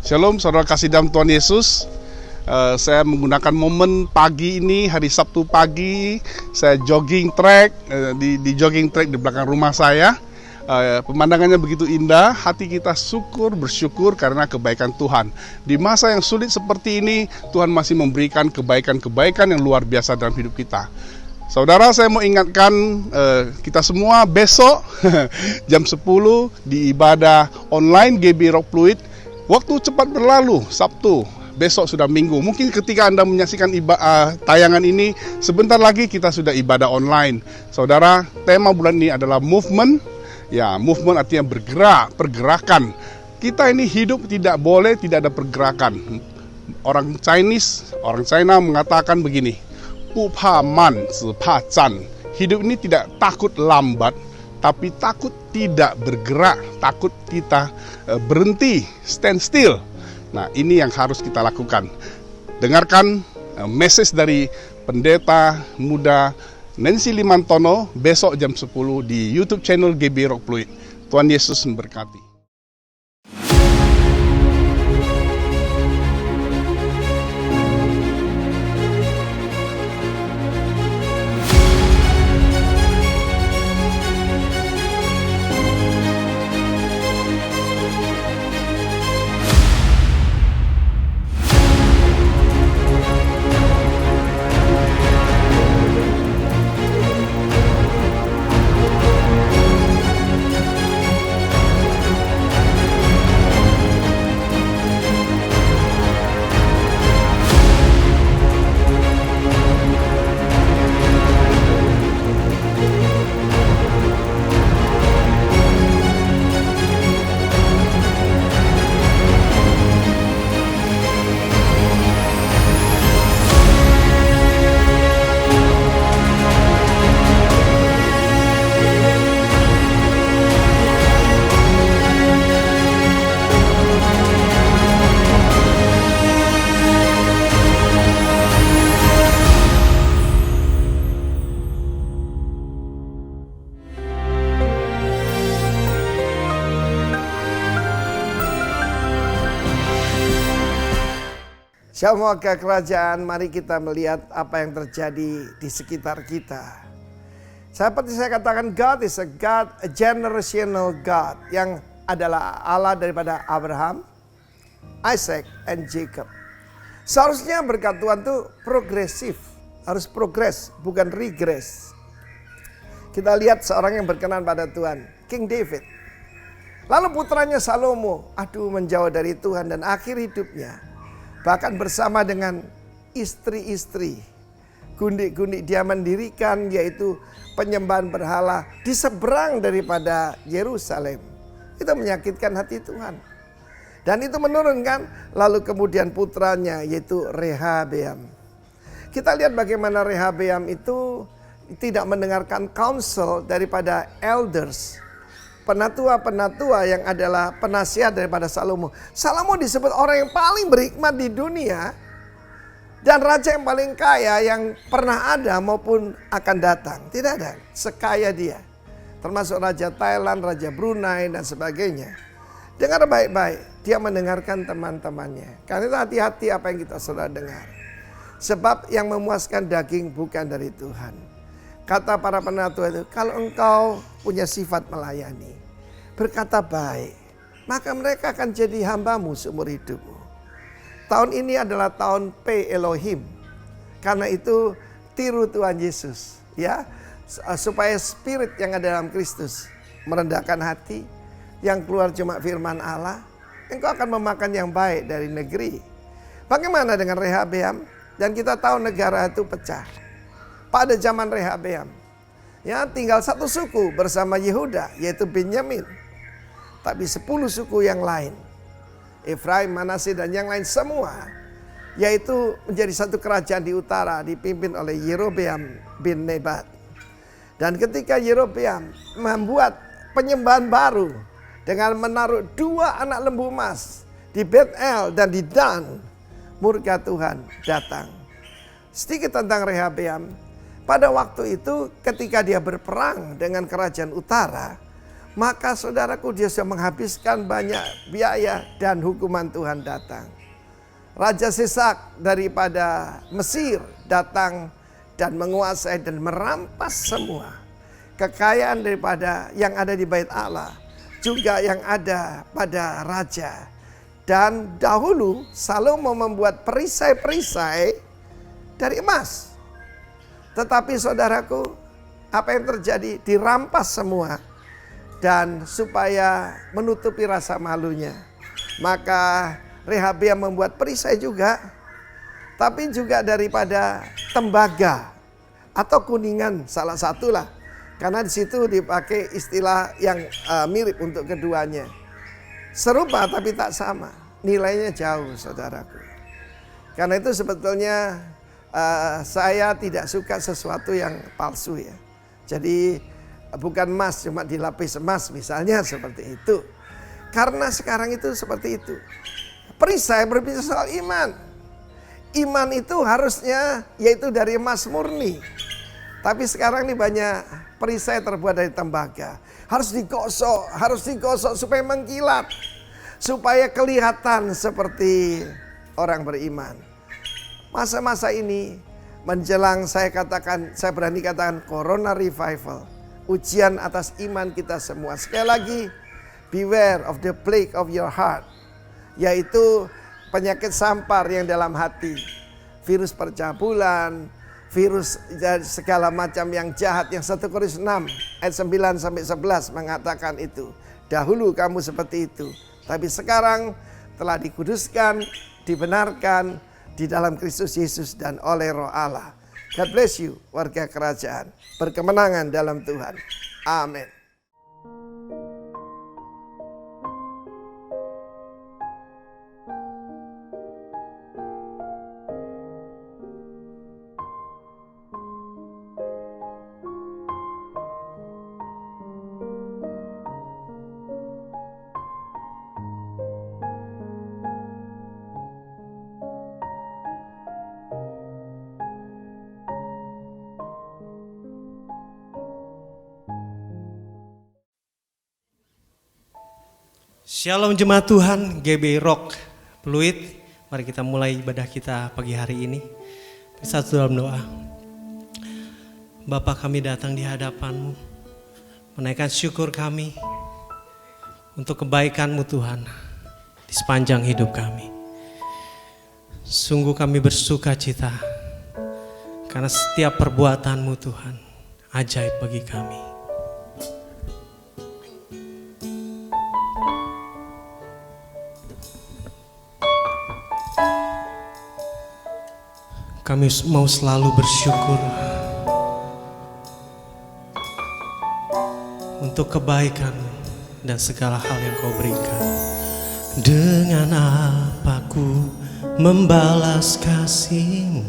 Shalom saudara kasih dalam Tuhan Yesus. Saya menggunakan momen pagi ini, hari Sabtu pagi, saya jogging track di jogging track di belakang rumah saya. Pemandangannya begitu indah, hati kita bersyukur karena kebaikan Tuhan. Di masa yang sulit seperti ini, Tuhan masih memberikan kebaikan-kebaikan yang luar biasa dalam hidup kita. Saudara, saya mau ingatkan kita semua besok jam 10 di ibadah online GB Rock Fluid. Waktu cepat berlalu, Sabtu, besok sudah Minggu. Mungkin ketika Anda menyaksikan tayangan ini, sebentar lagi kita sudah ibadah online. Saudara, tema bulan ini adalah movement. Ya, movement artinya bergerak, pergerakan. Kita ini hidup tidak boleh tidak ada pergerakan. Orang China mengatakan begini, "不怕慢，只怕站." Hidup ini tidak takut lambat, tapi takut tidak bergerak, takut kita berhenti, stand still. Nah, ini yang harus kita lakukan. Dengarkan message dari pendeta muda Nancy Limantono besok jam 10 di YouTube channel GB Rock Fluid. Tuhan Yesus memberkati. Shalom warga kerajaan, mari kita melihat apa yang terjadi di sekitar kita. Seperti saya katakan, God is a God, a generational God, yang adalah Allah daripada Abraham, Isaac, and Jacob. Seharusnya berkat Tuhan itu progresif, harus progres, bukan regress. Kita lihat seorang yang berkenan pada Tuhan, King David. Lalu putranya Salomo, menjauh dari Tuhan dan akhir hidupnya, bahkan bersama dengan istri-istri, gundik-gundik dia mendirikan, yaitu penyembahan berhala di seberang daripada Yerusalem. Itu menyakitkan hati Tuhan. Dan itu menurunkan, lalu kemudian putranya yaitu Rehabeam. Kita lihat bagaimana Rehabeam itu tidak mendengarkan counsel daripada elders, penatua-penatua yang adalah penasihat daripada Salomo. Salomo disebut orang yang paling berhikmat di dunia dan raja yang paling kaya yang pernah ada maupun akan datang. Tidak ada sekaya dia. Termasuk Raja Thailand, Raja Brunei dan sebagainya. Dengar baik-baik, dia mendengarkan teman-temannya. Karena itu hati-hati apa yang kita sudah dengar. Sebab yang memuaskan daging bukan dari Tuhan. Kata para penatua itu, kalau engkau punya sifat melayani, berkata baik, maka mereka akan jadi hambamu seumur hidupmu. Tahun ini adalah tahun P Elohim. Karena itu tiru Tuhan Yesus, ya, supaya spirit yang ada dalam Kristus merendahkan hati, yang keluar cuma firman Allah, engkau akan memakan yang baik dari negeri. Bagaimana dengan Rehabeam? Dan kita tahu negara itu pecah. Pada zaman Rehabeam, ya tinggal satu suku bersama Yehuda, yaitu Benyamin. Tapi 10 suku yang lain, Efraim, Manasye, dan yang lain semua, yaitu menjadi satu kerajaan di utara dipimpin oleh Yerobeam bin Nebat. Dan ketika Yerobeam membuat penyembahan baru dengan menaruh 2 anak lembu emas di Bet-El dan di Dan, murka Tuhan datang. Sedikit tentang Rehabeam. Pada waktu itu ketika dia berperang dengan kerajaan utara, maka saudaraku dia sudah menghabiskan banyak biaya dan hukuman Tuhan datang. Raja Sisak daripada Mesir datang dan menguasai dan merampas semua kekayaan daripada yang ada di Bait Allah, juga yang ada pada raja. Dan dahulu Salomo membuat perisai-perisai dari emas. Tetapi saudaraku, apa yang terjadi? Dirampas semua. Dan supaya menutupi rasa malunya, maka Rehabeam membuat perisai juga. Tapi juga daripada tembaga atau kuningan, salah satulah. Karena di situ dipakai istilah yang mirip untuk keduanya. Serupa tapi tak sama. Nilainya jauh, saudaraku. Karena itu sebetulnya saya tidak suka sesuatu yang palsu ya. Jadi bukan emas cuma dilapis emas misalnya seperti itu. Karena sekarang itu seperti itu. Perisai berbicara soal iman. Iman itu harusnya yaitu dari emas murni. Tapi sekarang ini banyak perisai terbuat dari tembaga. Harus digosok supaya mengkilat. Supaya kelihatan seperti orang beriman. Masa-masa ini menjelang saya berani katakan Corona Revival. Ujian atas iman kita semua. Sekali lagi, beware of the plague of your heart. Yaitu penyakit sampar yang dalam hati. Virus percabulan, virus segala macam yang jahat. Yang 1 Korintus 6 ayat 9-11 mengatakan itu. Dahulu kamu seperti itu. Tapi sekarang telah dikuduskan, dibenarkan di dalam Kristus Yesus dan oleh Roh Allah. God bless you, warga kerajaan. Berkemenangan dalam Tuhan. Amin. Shalom jemaat Tuhan, GBI Rock Pluit. Mari kita mulai ibadah kita pagi hari ini. Bersatu dalam doa. Bapa, kami datang di hadapan-Mu, menaikkan syukur kami untuk kebaikan-Mu Tuhan di sepanjang hidup kami. Sungguh kami bersuka cita karena setiap perbuatan-Mu Tuhan ajaib bagi kami. Kami mau selalu bersyukur untuk kebaikan dan segala hal yang Kau berikan. Dengan apa ku membalas kasih-Mu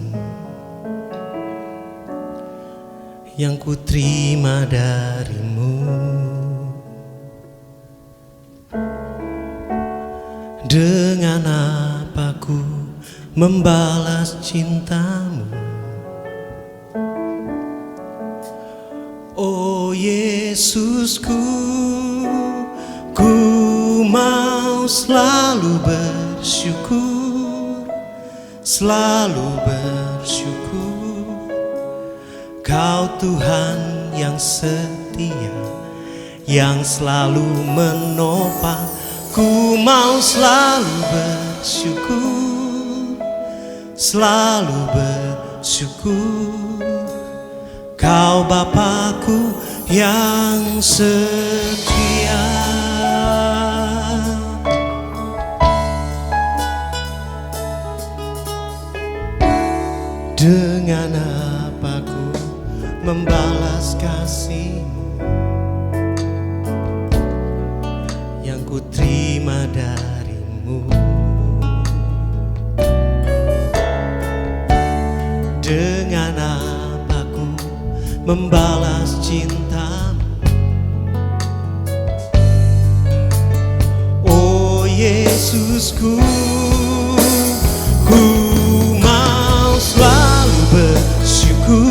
yang ku terima dari-Mu? Dengan apa ku membalas cinta-Mu? Oh Yesusku, ku mau selalu bersyukur, selalu bersyukur. Kau Tuhan yang setia, yang selalu menopang. Ku mau selalu bersyukur, selalu bersyukur. Kau Bapakku yang setia. Dengan apa ku membalas kasih-Mu yang ku terima dari-Mu? Dengan apa ku membalas cinta-Mu? Oh Yesusku, ku mau selalu bersyukur,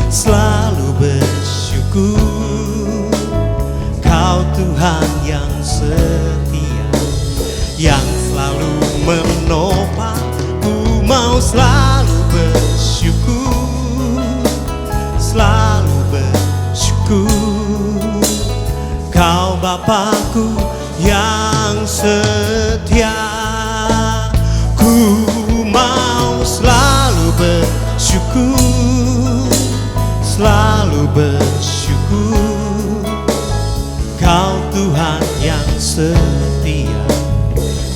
selalu bersyukur. Kau Tuhan yang setia, yang selalu menopang. Ku mau selalu bersyukur, selalu bersyukur. Kau Bapakku yang setia. Ku mau selalu bersyukur, selalu bersyukur. Kau Tuhan yang setia,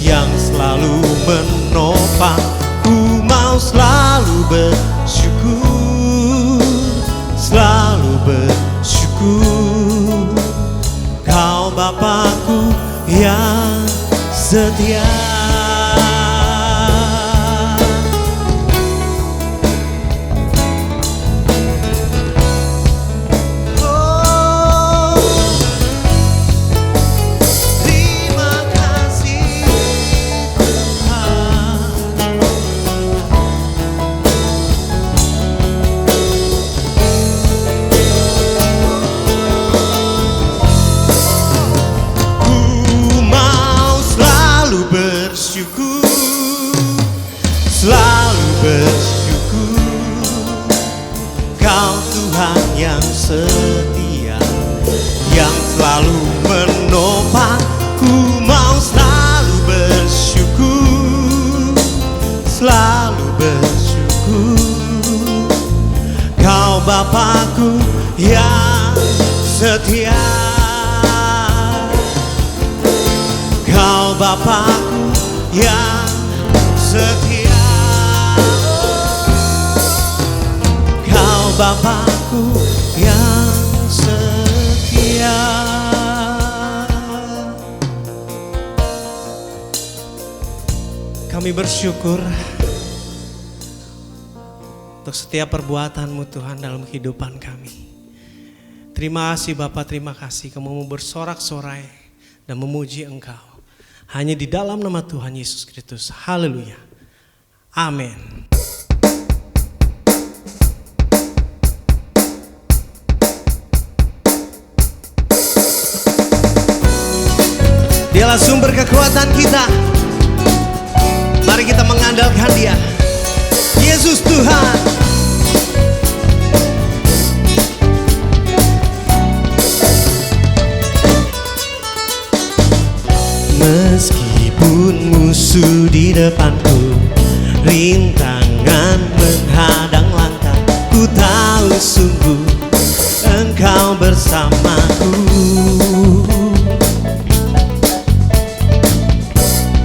yang selalu menopang. Ku mau selalu bersyukur, selalu bersyukur. Kau Bapakku yang setia. Selalu bersyukur. Kau Tuhan yang setia, yang selalu menopang. Ku mau selalu bersyukur, selalu bersyukur. Kau Bapakku yang setia, Kau Bapakku yang setia. Kau Bapakku yang setia. Kami bersyukur untuk setiap perbuatan-Mu Tuhan dalam kehidupan kami. Terima kasih Bapa, terima kasih Kamu mau bersorak-sorai dan memuji Engkau. Hanya di dalam nama Tuhan Yesus Kristus. Haleluya. Amin. Dialah sumber kekuatan kita. Mari kita mengandalkan Dia. Yesus Tuhan. Meskipun musuh di depanku, rintangan menghadang langkah, ku tahu sungguh Engkau bersamaku.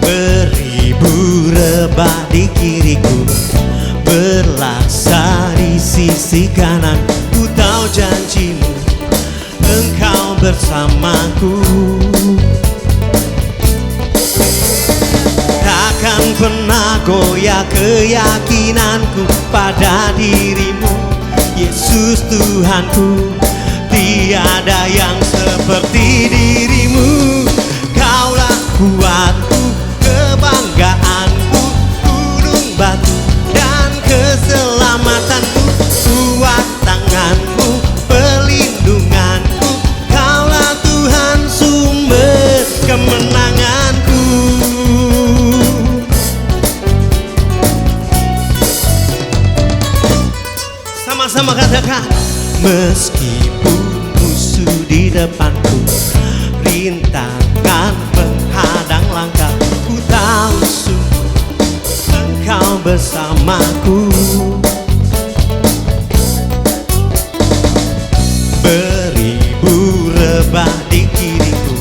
Beribu rebah di kiriku, berlaksa di sisi kanan, ku tahu janji-Mu Engkau bersamaku. Takkan pernah goyah keyakinanku pada diri-Mu, Yesus Tuhanku. Tiada yang seperti diri-Mu. Kaulah kuatku, kebanggaanku, gunung batu dan keselamatanku. Kuat tangan-Mu, perlindunganku. Kaulah Tuhan sumber kemenanganku. Sama-sama katakan. Meskipun musuh di depanku, rintangan menghadang langkah, ku tahu sungguh Engkau bersamaku. Beribu rebah di kiriku,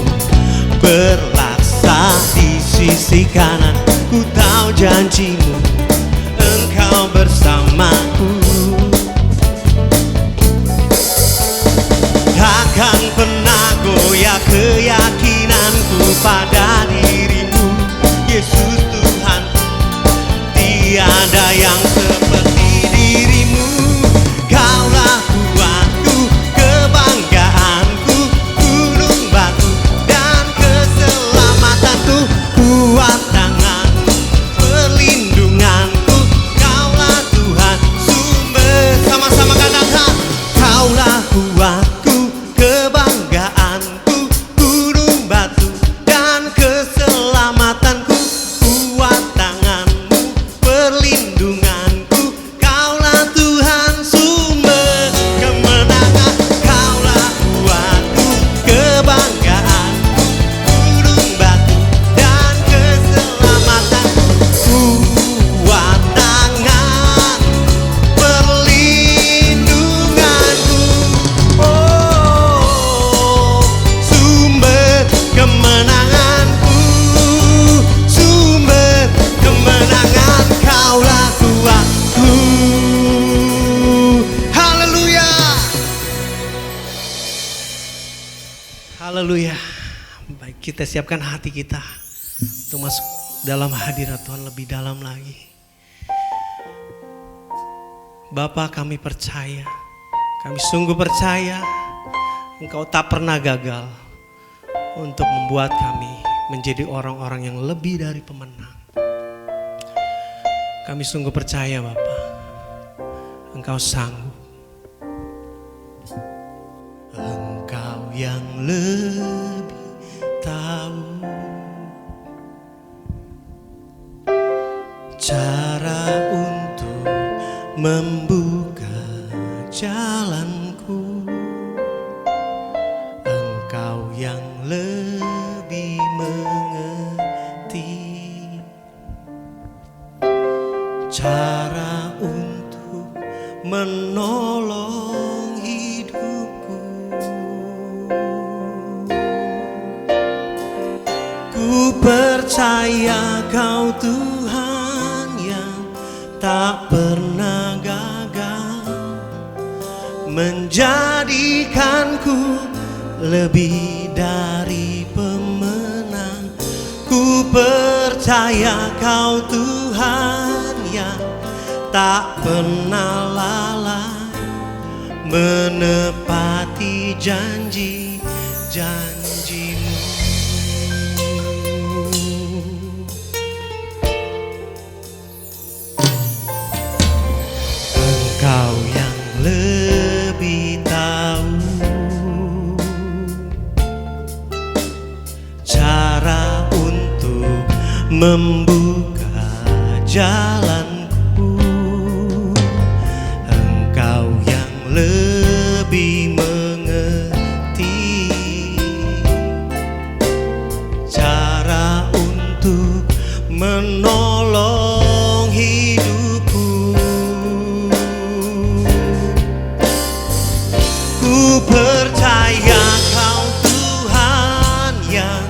berlaksa di sisi kanan, ku tahu janji-Mu Engkau bersamaku. kita siapkan hati kita untuk masuk dalam hadirat Tuhan lebih dalam lagi. Bapa, kami percaya, kami sungguh percaya Engkau tak pernah gagal untuk membuat kami menjadi orang-orang yang lebih dari pemenang. Kami sungguh percaya Bapa, Engkau sanggup. Engkau yang lebih tahu cara untuk membuka jalanku. Engkau yang lebih mengerti cara untuk menolong hidupku. Ku percaya Kau Tuhan yang tak pernah gagal menjadikanku lebih dari pemenang. Ku percaya Kau Tuhan yang tak pernah lalai menepati janji-janji-Mu. Engkau yang lebih tahu cara untuk membuka jalanku. Engkau yang lebih mengerti cara untuk menolong hidupku. Ku percaya Kau Tuhan yang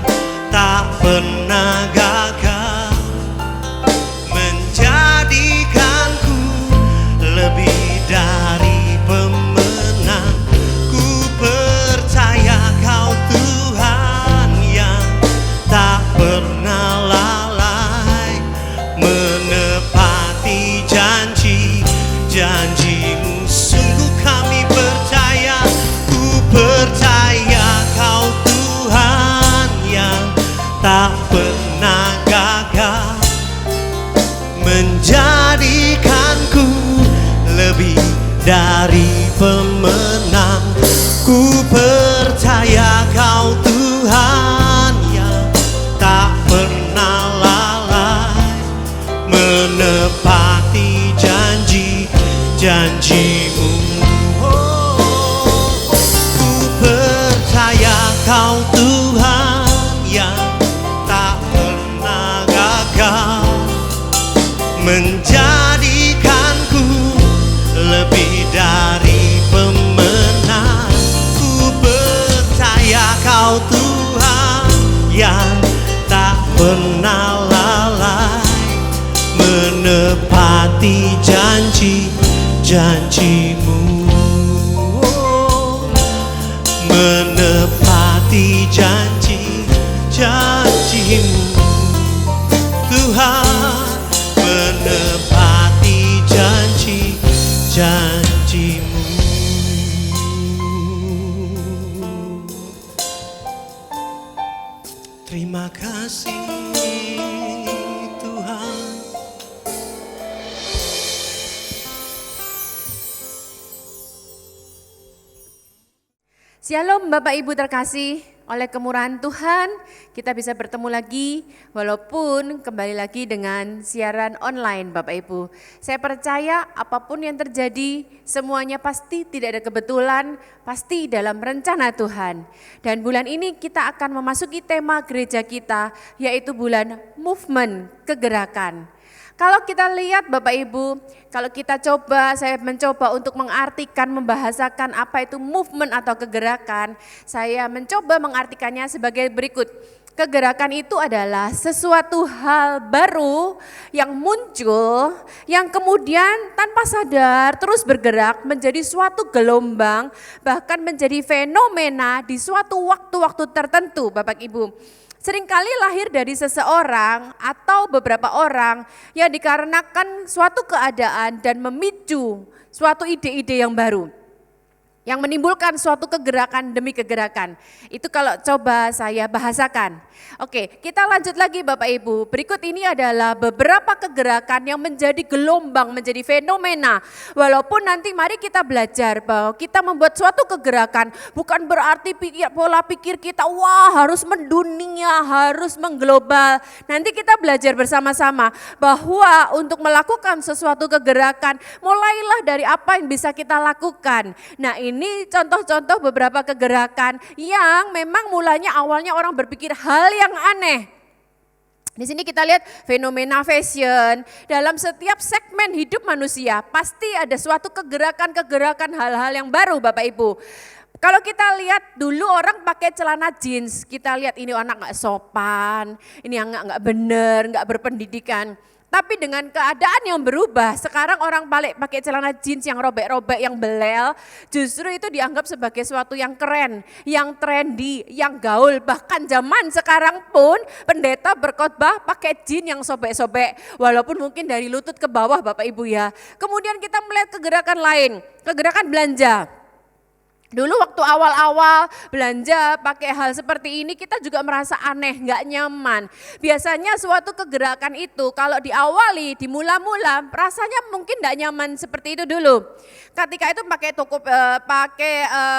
tak pernah gagal menjadikanku lebih dari pemenang. Ku percaya Kau Tuhan yang tak pernah lalai menepati janji-janji-Mu. Sungguh kami percaya, ku percaya Kau Tuhan yang tak pernah gagal menjadikanku lebih dari pemenang. Ku percaya Kau Tuhan yang tak pernah lalai menepati janji-janji-Mu. Oh, ku percaya Kau Tuhan yang tak pernah gagal menjadikanku lebih dari pemenang. Ku percaya Kau Tuhan yang tak pernah lalai menepati janji-janji-Mu. Menepati janji-janji-Mu. Tuhan menepati janji-janji-Mu. Terima kasih Tuhan. Shalom Bapak Ibu terkasih, oleh kemurahan Tuhan kita bisa bertemu lagi walaupun kembali lagi dengan siaran online Bapak Ibu. Saya percaya apapun yang terjadi semuanya pasti tidak ada kebetulan, pasti dalam rencana Tuhan. Dan bulan ini kita akan memasuki tema gereja kita yaitu bulan movement, kegerakan. Kalau kita lihat Bapak Ibu, kalau kita saya mencoba untuk mengartikan, membahasakan apa itu movement atau kegerakan, saya mencoba mengartikannya sebagai berikut. Kegerakan itu adalah sesuatu hal baru yang muncul, yang kemudian tanpa sadar terus bergerak menjadi suatu gelombang, bahkan menjadi fenomena di suatu waktu-waktu tertentu Bapak Ibu. seringkali lahir dari seseorang atau beberapa orang yang dikarenakan suatu keadaan dan memicu suatu ide-ide yang baru, yang menimbulkan suatu kegerakan demi kegerakan. Itu kalau coba saya bahasakan. Oke, kita lanjut lagi Bapak Ibu. Berikut ini adalah beberapa kegerakan yang menjadi gelombang, menjadi fenomena. Walaupun nanti mari kita belajar bahwa kita membuat suatu kegerakan bukan berarti pola pikir kita wah harus mendunia, harus mengglobal. Nanti kita belajar bersama-sama bahwa untuk melakukan sesuatu kegerakan mulailah dari apa yang bisa kita lakukan. Nah, ini contoh-contoh beberapa kegerakan yang memang mulanya awalnya orang berpikir hal yang aneh. Di sini kita lihat fenomena fashion. Dalam setiap segmen hidup manusia pasti ada suatu kegerakan-kegerakan hal-hal yang baru Bapak Ibu. Kalau kita lihat dulu orang pakai celana jeans, kita lihat ini anak nggak sopan, ini nggak bener, nggak berpendidikan. Tapi dengan keadaan yang berubah, sekarang orang pakai celana jeans yang robek-robek, yang belel, justru itu dianggap sebagai sesuatu yang keren, yang trendy, yang gaul. Bahkan zaman sekarang pun pendeta berkhotbah pakai jeans yang sobek-sobek, walaupun mungkin dari lutut ke bawah Bapak Ibu ya. Kemudian kita melihat kegerakan lain, kegerakan belanja. Dulu waktu awal-awal belanja pakai hal seperti ini kita juga merasa aneh, nggak nyaman. Biasanya suatu kegerakan itu kalau diawali, dimula-mula rasanya mungkin nggak nyaman seperti itu dulu. Ketika itu pakai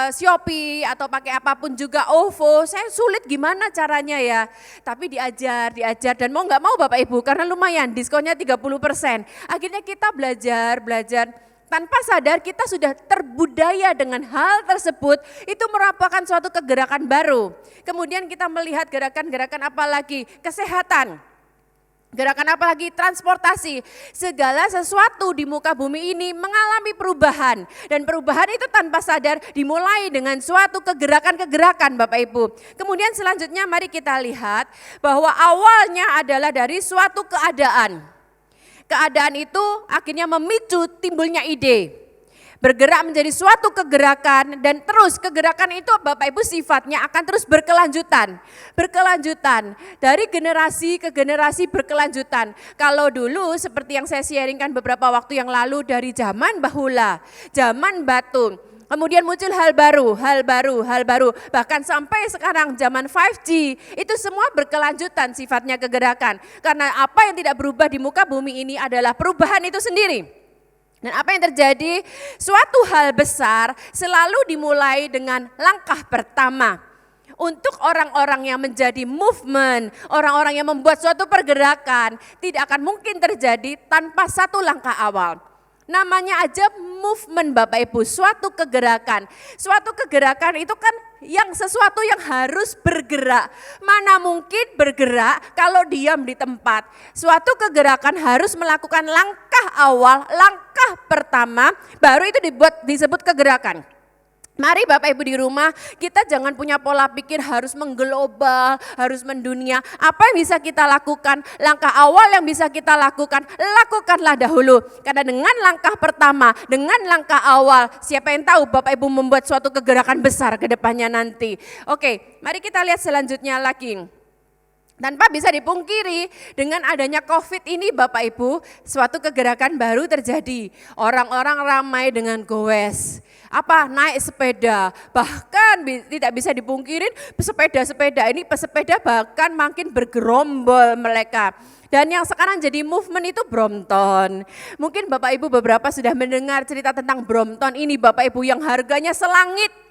Shopee atau pakai apapun juga OVO, saya sulit gimana caranya ya. Tapi diajar dan mau nggak mau Bapak Ibu karena lumayan diskonnya 30%. Akhirnya kita belajar. Tanpa sadar kita sudah terbudaya dengan hal tersebut, itu merupakan suatu kegerakan baru. Kemudian kita melihat gerakan-gerakan apa lagi? Kesehatan. Gerakan apa lagi? Transportasi. Segala sesuatu di muka bumi ini mengalami perubahan. Dan perubahan itu tanpa sadar dimulai dengan suatu kegerakan-kegerakan Bapak Ibu. Kemudian selanjutnya mari kita lihat bahwa awalnya adalah dari suatu keadaan. Keadaan itu akhirnya memicu timbulnya ide. Bergerak menjadi suatu kegerakan dan terus kegerakan itu Bapak Ibu sifatnya akan terus berkelanjutan. Berkelanjutan dari generasi ke generasi berkelanjutan. Kalau dulu seperti yang saya sharingkan beberapa waktu yang lalu dari zaman bahula, zaman batu. Kemudian muncul hal baru. Bahkan sampai sekarang zaman 5G, itu semua berkelanjutan sifatnya kegerakan. Karena apa yang tidak berubah di muka bumi ini adalah perubahan itu sendiri. Dan apa yang terjadi? Suatu hal besar selalu dimulai dengan langkah pertama. Untuk orang-orang yang menjadi movement, orang-orang yang membuat suatu pergerakan, tidak akan mungkin terjadi tanpa satu langkah awal. Namanya aja movement Bapak Ibu, suatu kegerakan. Suatu kegerakan itu kan yang sesuatu yang harus bergerak. Mana mungkin bergerak kalau diam di tempat. Suatu kegerakan harus melakukan langkah awal, langkah pertama, baru itu disebut kegerakan. Mari Bapak Ibu di rumah, kita jangan punya pola pikir harus mengglobal, harus mendunia. Apa yang bisa kita lakukan? Langkah awal yang bisa kita lakukan, lakukanlah dahulu. Karena dengan langkah pertama, dengan langkah awal, siapa yang tahu Bapak Ibu membuat suatu kegerakan besar ke depannya nanti. Oke, mari kita lihat selanjutnya lagi. Tanpa bisa dipungkiri dengan adanya COVID ini Bapak Ibu, suatu kegerakan baru terjadi. Orang-orang ramai dengan goes. Apa? Naik sepeda. Bahkan tidak bisa dipungkirin pesepeda ini pesepeda bahkan makin bergerombol mereka. Dan yang sekarang jadi movement itu Brompton. Mungkin Bapak Ibu beberapa sudah mendengar cerita tentang Brompton ini Bapak Ibu yang harganya selangit.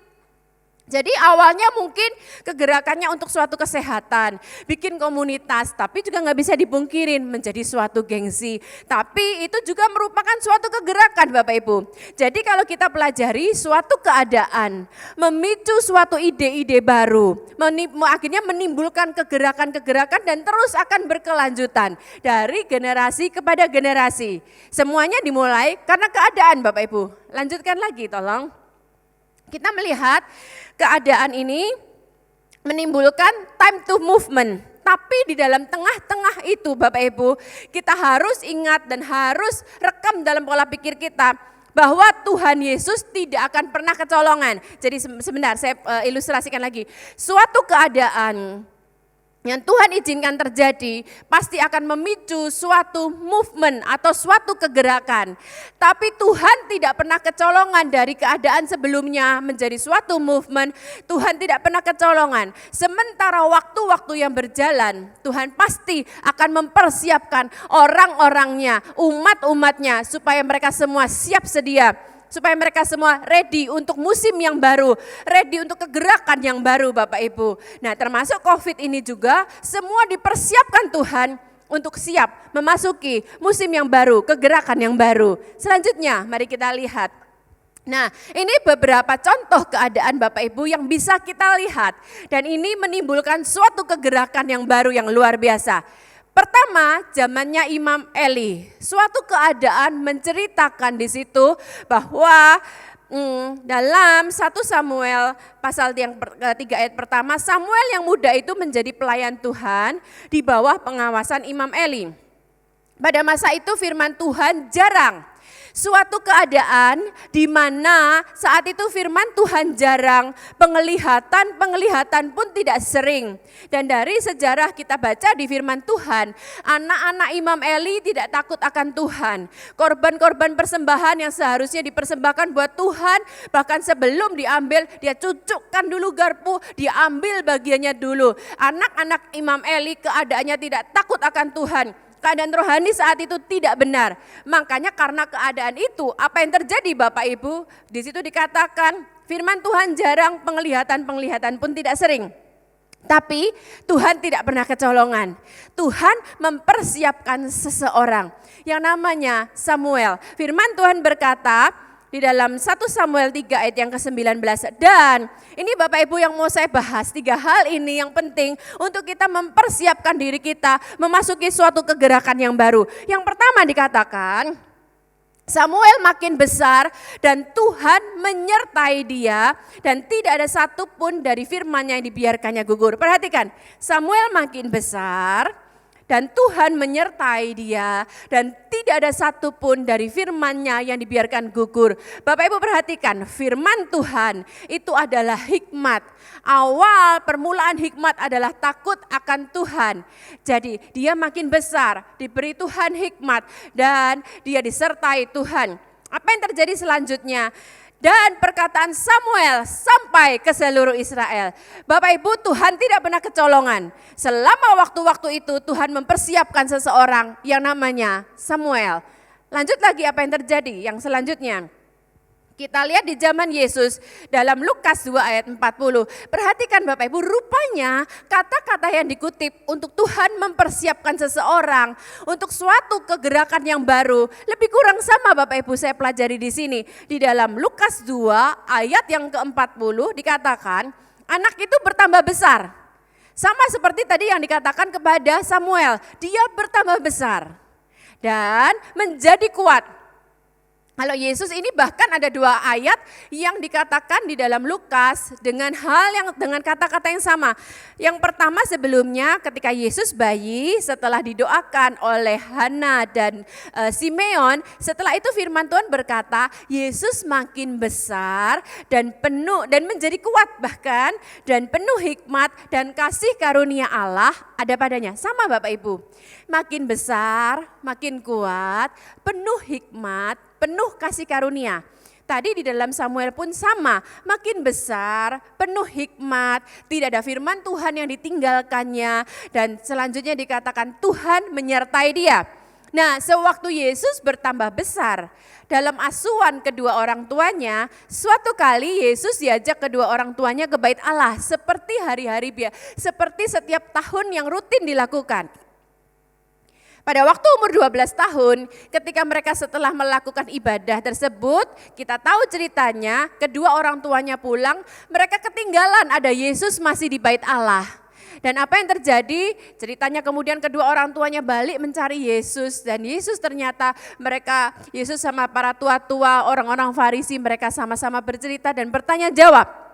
Jadi awalnya mungkin kegerakannya untuk suatu kesehatan, bikin komunitas, tapi juga nggak bisa dipungkirin menjadi suatu gengsi. Tapi itu juga merupakan suatu kegerakan Bapak Ibu. Jadi kalau kita pelajari suatu keadaan, memicu suatu ide-ide baru, akhirnya menimbulkan kegerakan-kegerakan dan terus akan berkelanjutan dari generasi kepada generasi. Semuanya dimulai karena keadaan Bapak Ibu. Lanjutkan lagi tolong. Kita melihat keadaan ini menimbulkan time to movement. Tapi di dalam tengah-tengah itu Bapak Ibu, kita harus ingat dan harus rekam dalam pola pikir kita bahwa Tuhan Yesus tidak akan pernah kecolongan. Jadi sebentar saya ilustrasikan lagi. Suatu keadaan yang Tuhan izinkan terjadi pasti akan memicu suatu movement atau suatu kegerakan. Tapi Tuhan tidak pernah kecolongan dari keadaan sebelumnya menjadi suatu movement. Tuhan tidak pernah kecolongan. Sementara waktu-waktu yang berjalan, Tuhan pasti akan mempersiapkan orang-orangnya, umat-umatnya supaya mereka semua siap sedia. Supaya mereka semua ready untuk musim yang baru, ready untuk kegerakan yang baru Bapak Ibu. Nah termasuk COVID ini juga semua dipersiapkan Tuhan untuk siap memasuki musim yang baru, kegerakan yang baru. Selanjutnya mari kita lihat. Nah ini beberapa contoh keadaan Bapak Ibu yang bisa kita lihat. Dan ini menimbulkan suatu kegerakan yang baru yang luar biasa. Pertama, zamannya Imam Eli. Suatu keadaan menceritakan di situ bahwa dalam 1 Samuel pasal yang 3 ayat pertama, Samuel yang muda itu menjadi pelayan Tuhan di bawah pengawasan Imam Eli. Pada masa itu firman Tuhan jarang. Suatu keadaan di mana saat itu firman Tuhan jarang, penglihatan pun tidak sering. Dan dari sejarah kita baca di firman Tuhan, anak-anak Imam Eli tidak takut akan Tuhan. Korban-korban persembahan yang seharusnya dipersembahkan buat Tuhan, bahkan sebelum diambil, dia cucukkan dulu garpu, diambil bagiannya dulu. Anak-anak Imam Eli keadaannya tidak takut akan Tuhan. Keadaan rohani saat itu tidak benar. Makanya karena keadaan itu, apa yang terjadi Bapak Ibu? Di situ dikatakan firman Tuhan jarang, penglihatan pun tidak sering. Tapi Tuhan tidak pernah kecolongan. Tuhan mempersiapkan seseorang yang namanya Samuel. Firman Tuhan berkata di dalam 1 Samuel 3 ayat yang ke-19. Dan ini Bapak Ibu yang mau saya bahas, 3 hal ini yang penting untuk kita mempersiapkan diri kita memasuki suatu kegerakan yang baru. Yang pertama dikatakan, Samuel makin besar dan Tuhan menyertai dia dan tidak ada satupun dari firman-Nya yang dibiarkannya gugur. Perhatikan, Samuel makin besar dan Tuhan menyertai dia dan tidak ada satupun dari firman-Nya yang dibiarkan gugur. Bapak Ibu perhatikan, firman Tuhan itu adalah hikmat. Awal permulaan hikmat adalah takut akan Tuhan. Jadi dia makin besar, diberi Tuhan hikmat dan dia disertai Tuhan. Apa yang terjadi selanjutnya? Dan perkataan Samuel sampai ke seluruh Israel. Bapak Ibu, Tuhan tidak pernah kecolongan. Selama waktu-waktu itu Tuhan mempersiapkan seseorang yang namanya Samuel. Lanjut lagi apa yang terjadi yang selanjutnya. Kita lihat di zaman Yesus dalam Lukas 2 ayat 40. Perhatikan Bapak Ibu, rupanya kata-kata yang dikutip untuk Tuhan mempersiapkan seseorang untuk suatu kegerakan yang baru. Lebih kurang sama Bapak Ibu saya pelajari di sini. Di dalam Lukas 2 ayat yang ke-40 dikatakan anak itu bertambah besar. Sama seperti tadi yang dikatakan kepada Samuel, dia bertambah besar dan menjadi kuat. Kalau Yesus ini bahkan ada 2 ayat yang dikatakan di dalam Lukas dengan kata-kata yang sama. Yang pertama sebelumnya ketika Yesus bayi setelah didoakan oleh Hana dan Simeon, setelah itu firman Tuhan berkata Yesus makin besar dan penuh dan menjadi kuat bahkan dan penuh hikmat dan kasih karunia Allah ada padanya. Sama Bapak Ibu, makin besar, makin kuat, penuh hikmat, penuh kasih karunia. Tadi di dalam Samuel pun sama, makin besar, penuh hikmat, tidak ada firman Tuhan yang ditinggalkannya, dan selanjutnya dikatakan Tuhan menyertai dia. Nah, sewaktu Yesus bertambah besar dalam asuhan kedua orang tuanya, suatu kali Yesus diajak kedua orang tuanya ke bait Allah seperti hari-hari biasa, seperti setiap tahun yang rutin dilakukan. Pada waktu umur 12 tahun, ketika mereka setelah melakukan ibadah tersebut, kita tahu ceritanya, kedua orang tuanya pulang, mereka ketinggalan ada Yesus masih di bait Allah. Dan apa yang terjadi? Ceritanya kemudian kedua orang tuanya balik mencari Yesus, dan Yesus ternyata Yesus sama para tua-tua, orang-orang Farisi, mereka sama-sama bercerita dan bertanya jawab.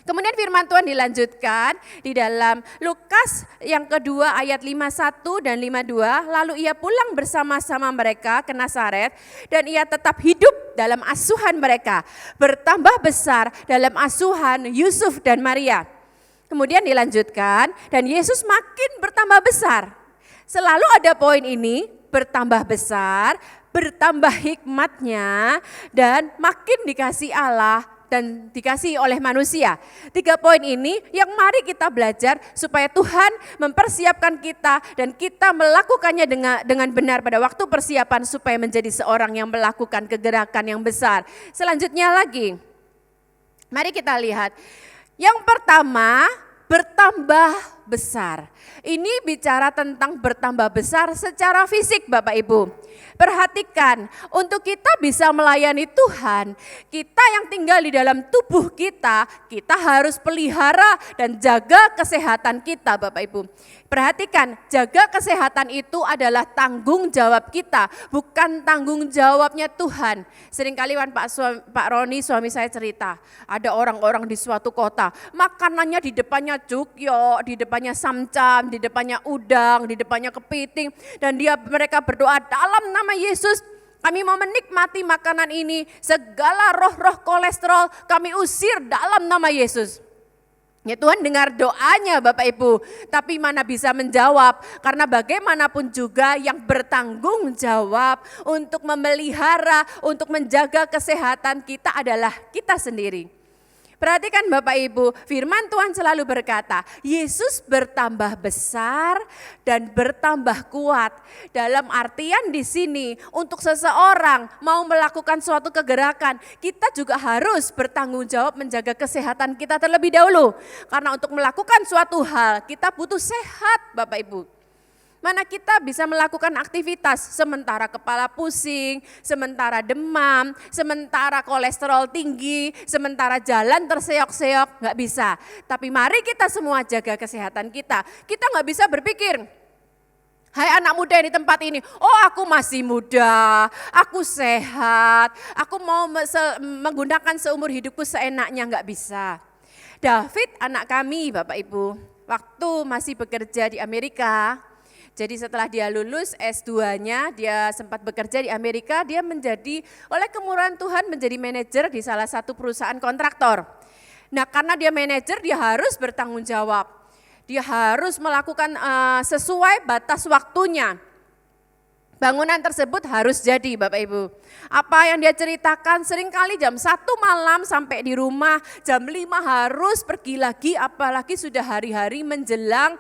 Kemudian firman Tuhan dilanjutkan di dalam Lukas yang kedua ayat 51 dan 52. Lalu ia pulang bersama-sama mereka ke Nazaret dan ia tetap hidup dalam asuhan mereka. Bertambah besar dalam asuhan Yusuf dan Maria. Kemudian dilanjutkan, dan Yesus makin bertambah besar. Selalu ada poin ini, bertambah besar, bertambah hikmatnya, dan makin dikasih Allah dan dikasih oleh manusia. 3 poin ini yang mari kita belajar supaya Tuhan mempersiapkan kita dan kita melakukannya dengan benar pada waktu persiapan supaya menjadi seorang yang melakukan kegerakan yang besar. Selanjutnya lagi, mari kita lihat. Yang pertama, bertambah besar. Ini bicara tentang bertambah besar secara fisik Bapak Ibu. Perhatikan, untuk kita bisa melayani Tuhan, kita yang tinggal di dalam tubuh kita harus pelihara dan jaga kesehatan kita Bapak Ibu. Perhatikan, jaga kesehatan itu adalah tanggung jawab kita, bukan tanggung jawabnya Tuhan. Seringkali Pak Roni suami saya cerita, ada orang-orang di suatu kota, makanannya di depannya cukyok, di depannya samcam, di depannya udang, di depannya kepiting, dan mereka berdoa dalam nama Yesus, kami mau menikmati makanan ini, segala roh-roh kolesterol kami usir dalam nama Yesus. Ya Tuhan dengar doanya Bapak Ibu, tapi mana bisa menjawab, karena bagaimanapun juga yang bertanggung jawab untuk memelihara, untuk menjaga kesehatan kita adalah kita sendiri. Perhatikan Bapak Ibu, firman Tuhan selalu berkata, Yesus bertambah besar dan bertambah kuat. Dalam artian di sini, untuk seseorang mau melakukan suatu kegerakan, kita juga harus bertanggung jawab menjaga kesehatan kita terlebih dahulu. Karena untuk melakukan suatu hal, kita butuh sehat Bapak Ibu. Mana kita bisa melakukan aktivitas sementara kepala pusing, sementara demam, sementara kolesterol tinggi, sementara jalan terseok-seok, nggak bisa. Tapi mari kita semua jaga kesehatan kita. Kita nggak bisa berpikir, hai anak muda yang di tempat ini, oh aku masih muda, aku sehat, aku mau menggunakan seumur hidupku seenaknya, nggak bisa. David anak kami Bapak Ibu, waktu masih bekerja di Amerika, jadi setelah dia lulus S2-nya, dia sempat bekerja di Amerika, dia menjadi oleh kemurahan Tuhan menjadi manajer di salah satu perusahaan kontraktor. Nah karena dia manajer, dia harus bertanggung jawab. Dia harus melakukan sesuai batas waktunya. Bangunan tersebut harus jadi Bapak Ibu. Apa yang dia ceritakan seringkali jam 1 malam sampai di rumah, jam 5 harus pergi lagi, apalagi sudah hari-hari menjelang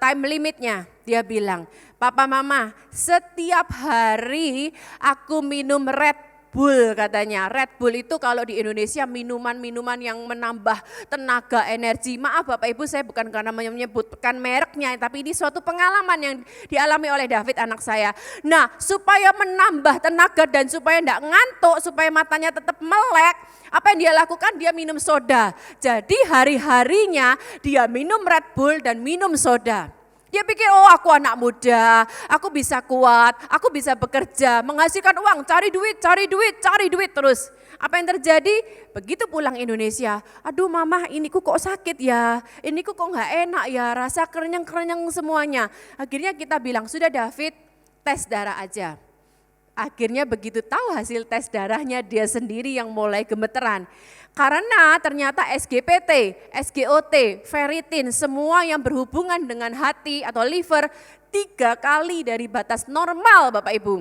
time limitnya. Dia bilang, Papa Mama setiap hari aku minum Red Bull katanya. Red Bull itu kalau di Indonesia minuman-minuman yang menambah tenaga, energi. Maaf Bapak Ibu, saya bukan karena menyebutkan mereknya, tapi ini suatu pengalaman yang dialami oleh David anak saya. Nah supaya menambah tenaga dan supaya enggak ngantuk, supaya matanya tetap melek, apa yang dia lakukan? Dia minum soda. Jadi hari-harinya dia minum Red Bull dan minum soda. Dia pikir, oh aku anak muda, aku bisa kuat, aku bisa bekerja, menghasilkan uang, cari duit terus. Apa yang terjadi? Begitu pulang Indonesia, aduh mama iniku kok sakit ya, iniku kok gak enak ya, rasa kerenyang-kerenyang semuanya. Akhirnya kita bilang, sudah David, tes darah aja. Akhirnya begitu tahu hasil tes darahnya, dia sendiri yang mulai gemeteran. Karena ternyata SGPT, SGOT, ferritin, semua yang berhubungan dengan hati atau liver 3 kali dari batas normal Bapak Ibu.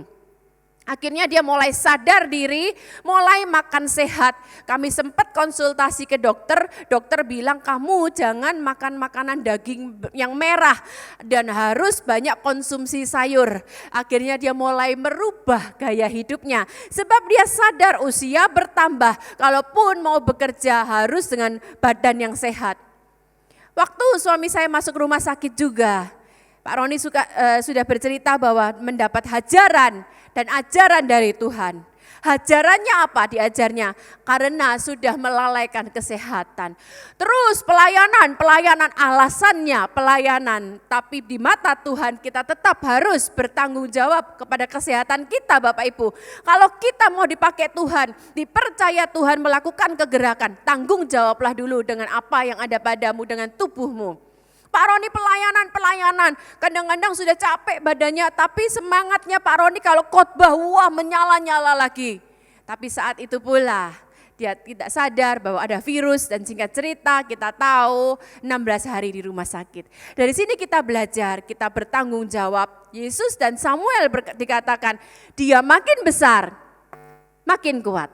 Akhirnya dia mulai sadar diri, mulai makan sehat. Kami sempat konsultasi ke dokter, dokter bilang kamu jangan makan makanan daging yang merah dan harus banyak konsumsi sayur. Akhirnya dia mulai merubah gaya hidupnya, sebab dia sadar usia bertambah, kalaupun mau bekerja harus dengan badan yang sehat. Waktu suami saya masuk rumah sakit juga, Pak Roni sudah bercerita bahwa mendapat hajaran dan ajaran dari Tuhan. Hajarannya apa diajarnya? Karena sudah melalaikan kesehatan. Terus pelayanan, alasannya pelayanan. Tapi di mata Tuhan kita tetap harus bertanggung jawab kepada kesehatan kita Bapak Ibu. Kalau kita mau dipakai Tuhan, dipercaya Tuhan melakukan kegerakan, tanggung jawablah dulu dengan apa yang ada padamu, dengan tubuhmu. Pak Roni pelayanan, kadang-kadang sudah capek badannya, tapi semangatnya Pak Roni kalau khotbah, wah menyala-nyala lagi. Tapi saat itu pula dia tidak sadar bahwa ada virus dan singkat cerita kita tahu 16 hari di rumah sakit. Dari sini kita belajar, kita bertanggung jawab. Yesus dan Samuel dikatakan dia makin besar, makin kuat.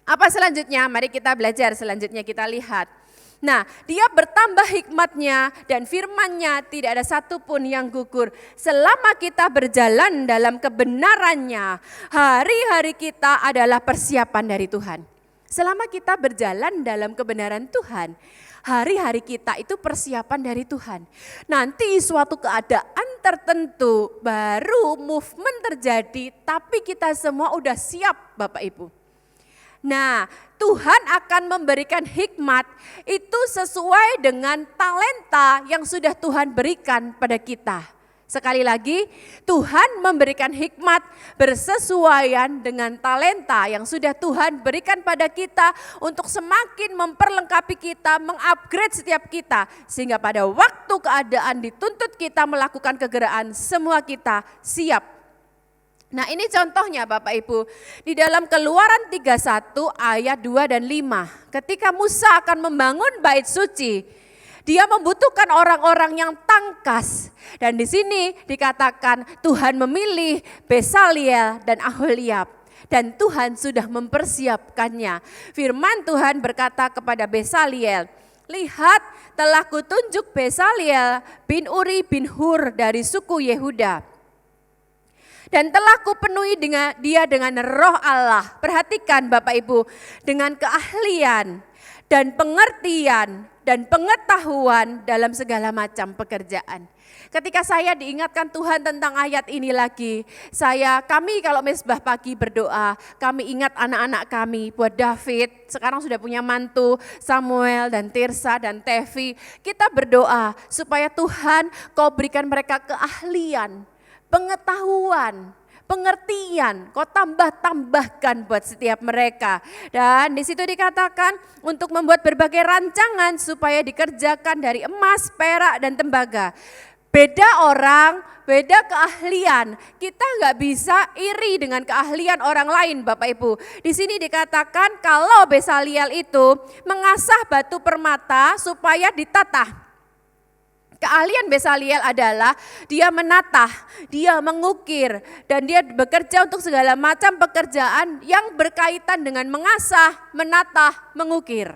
Apa selanjutnya? Mari kita belajar, selanjutnya kita lihat. Nah, dia bertambah hikmatnya dan firman-Nya tidak ada satupun yang gugur. Selama kita berjalan dalam kebenarannya, hari-hari kita adalah persiapan dari Tuhan. Selama kita berjalan dalam kebenaran Tuhan, hari-hari kita itu persiapan dari Tuhan. Nanti suatu keadaan tertentu baru movement terjadi, tapi kita semua udah siap Bapak Ibu. Nah, Tuhan akan memberikan hikmat itu sesuai dengan talenta yang sudah Tuhan berikan pada kita. Sekali lagi, Tuhan memberikan hikmat bersesuaian dengan talenta yang sudah Tuhan berikan pada kita untuk semakin memperlengkapi kita, mengupgrade setiap kita. Sehingga pada waktu keadaan dituntut kita melakukan kegeraan, semua kita siap. Nah ini contohnya Bapak Ibu, di dalam Keluaran 31 ayat 2 dan 5, ketika Musa akan membangun bait suci, dia membutuhkan orang-orang yang tangkas. Dan di sini dikatakan Tuhan memilih Besaliel dan Aholiab. Dan Tuhan sudah mempersiapkannya. Firman Tuhan berkata kepada Besaliel, lihat telah kutunjuk Besaliel bin Uri bin Hur dari suku Yehuda. Dan telah kupenuhi dia dengan roh Allah. Perhatikan Bapak Ibu, dengan keahlian dan pengertian dan pengetahuan dalam segala macam pekerjaan. Ketika saya diingatkan Tuhan tentang ayat ini lagi, kami kalau Mesbah Pagi berdoa, kami ingat anak-anak kami, buat David, sekarang sudah punya mantu, Samuel dan Tirsa dan Tevi. Kita berdoa supaya Tuhan kau berikan mereka keahlian, pengetahuan, pengertian, kau tambahkan buat setiap mereka. Dan di situ dikatakan untuk membuat berbagai rancangan supaya dikerjakan dari emas, perak, dan tembaga. Beda orang, beda keahlian. Kita nggak bisa iri dengan keahlian orang lain Bapak Ibu. Di sini dikatakan kalau Besaliel itu mengasah batu permata supaya ditatah. Keahlian Besaliel adalah dia menatah, dia mengukir, dan dia bekerja untuk segala macam pekerjaan yang berkaitan dengan mengasah, menatah, mengukir.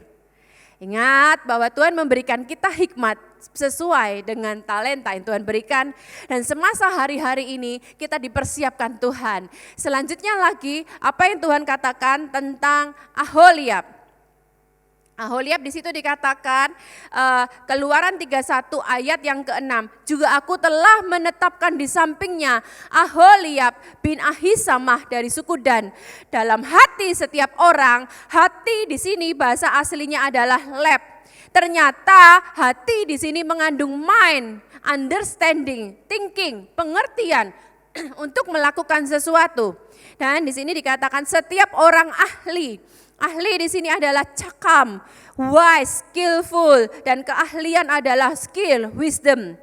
Ingat bahwa Tuhan memberikan kita hikmat sesuai dengan talenta yang Tuhan berikan. Dan semasa hari-hari ini kita dipersiapkan Tuhan. Selanjutnya lagi apa yang Tuhan katakan tentang Aholiab. Aholiab di situ dikatakan Keluaran 31 ayat yang ke-6. Juga aku telah menetapkan di sampingnya Aholiab bin Ahisamah dari suku Dan. Dalam hati setiap orang, hati di sini bahasa aslinya adalah lab. Ternyata hati di sini mengandung mind, understanding, thinking, pengertian untuk melakukan sesuatu. Dan di sini dikatakan setiap orang ahli. Ahli di sini adalah cakam, wise, skillful, dan keahlian adalah skill, wisdom.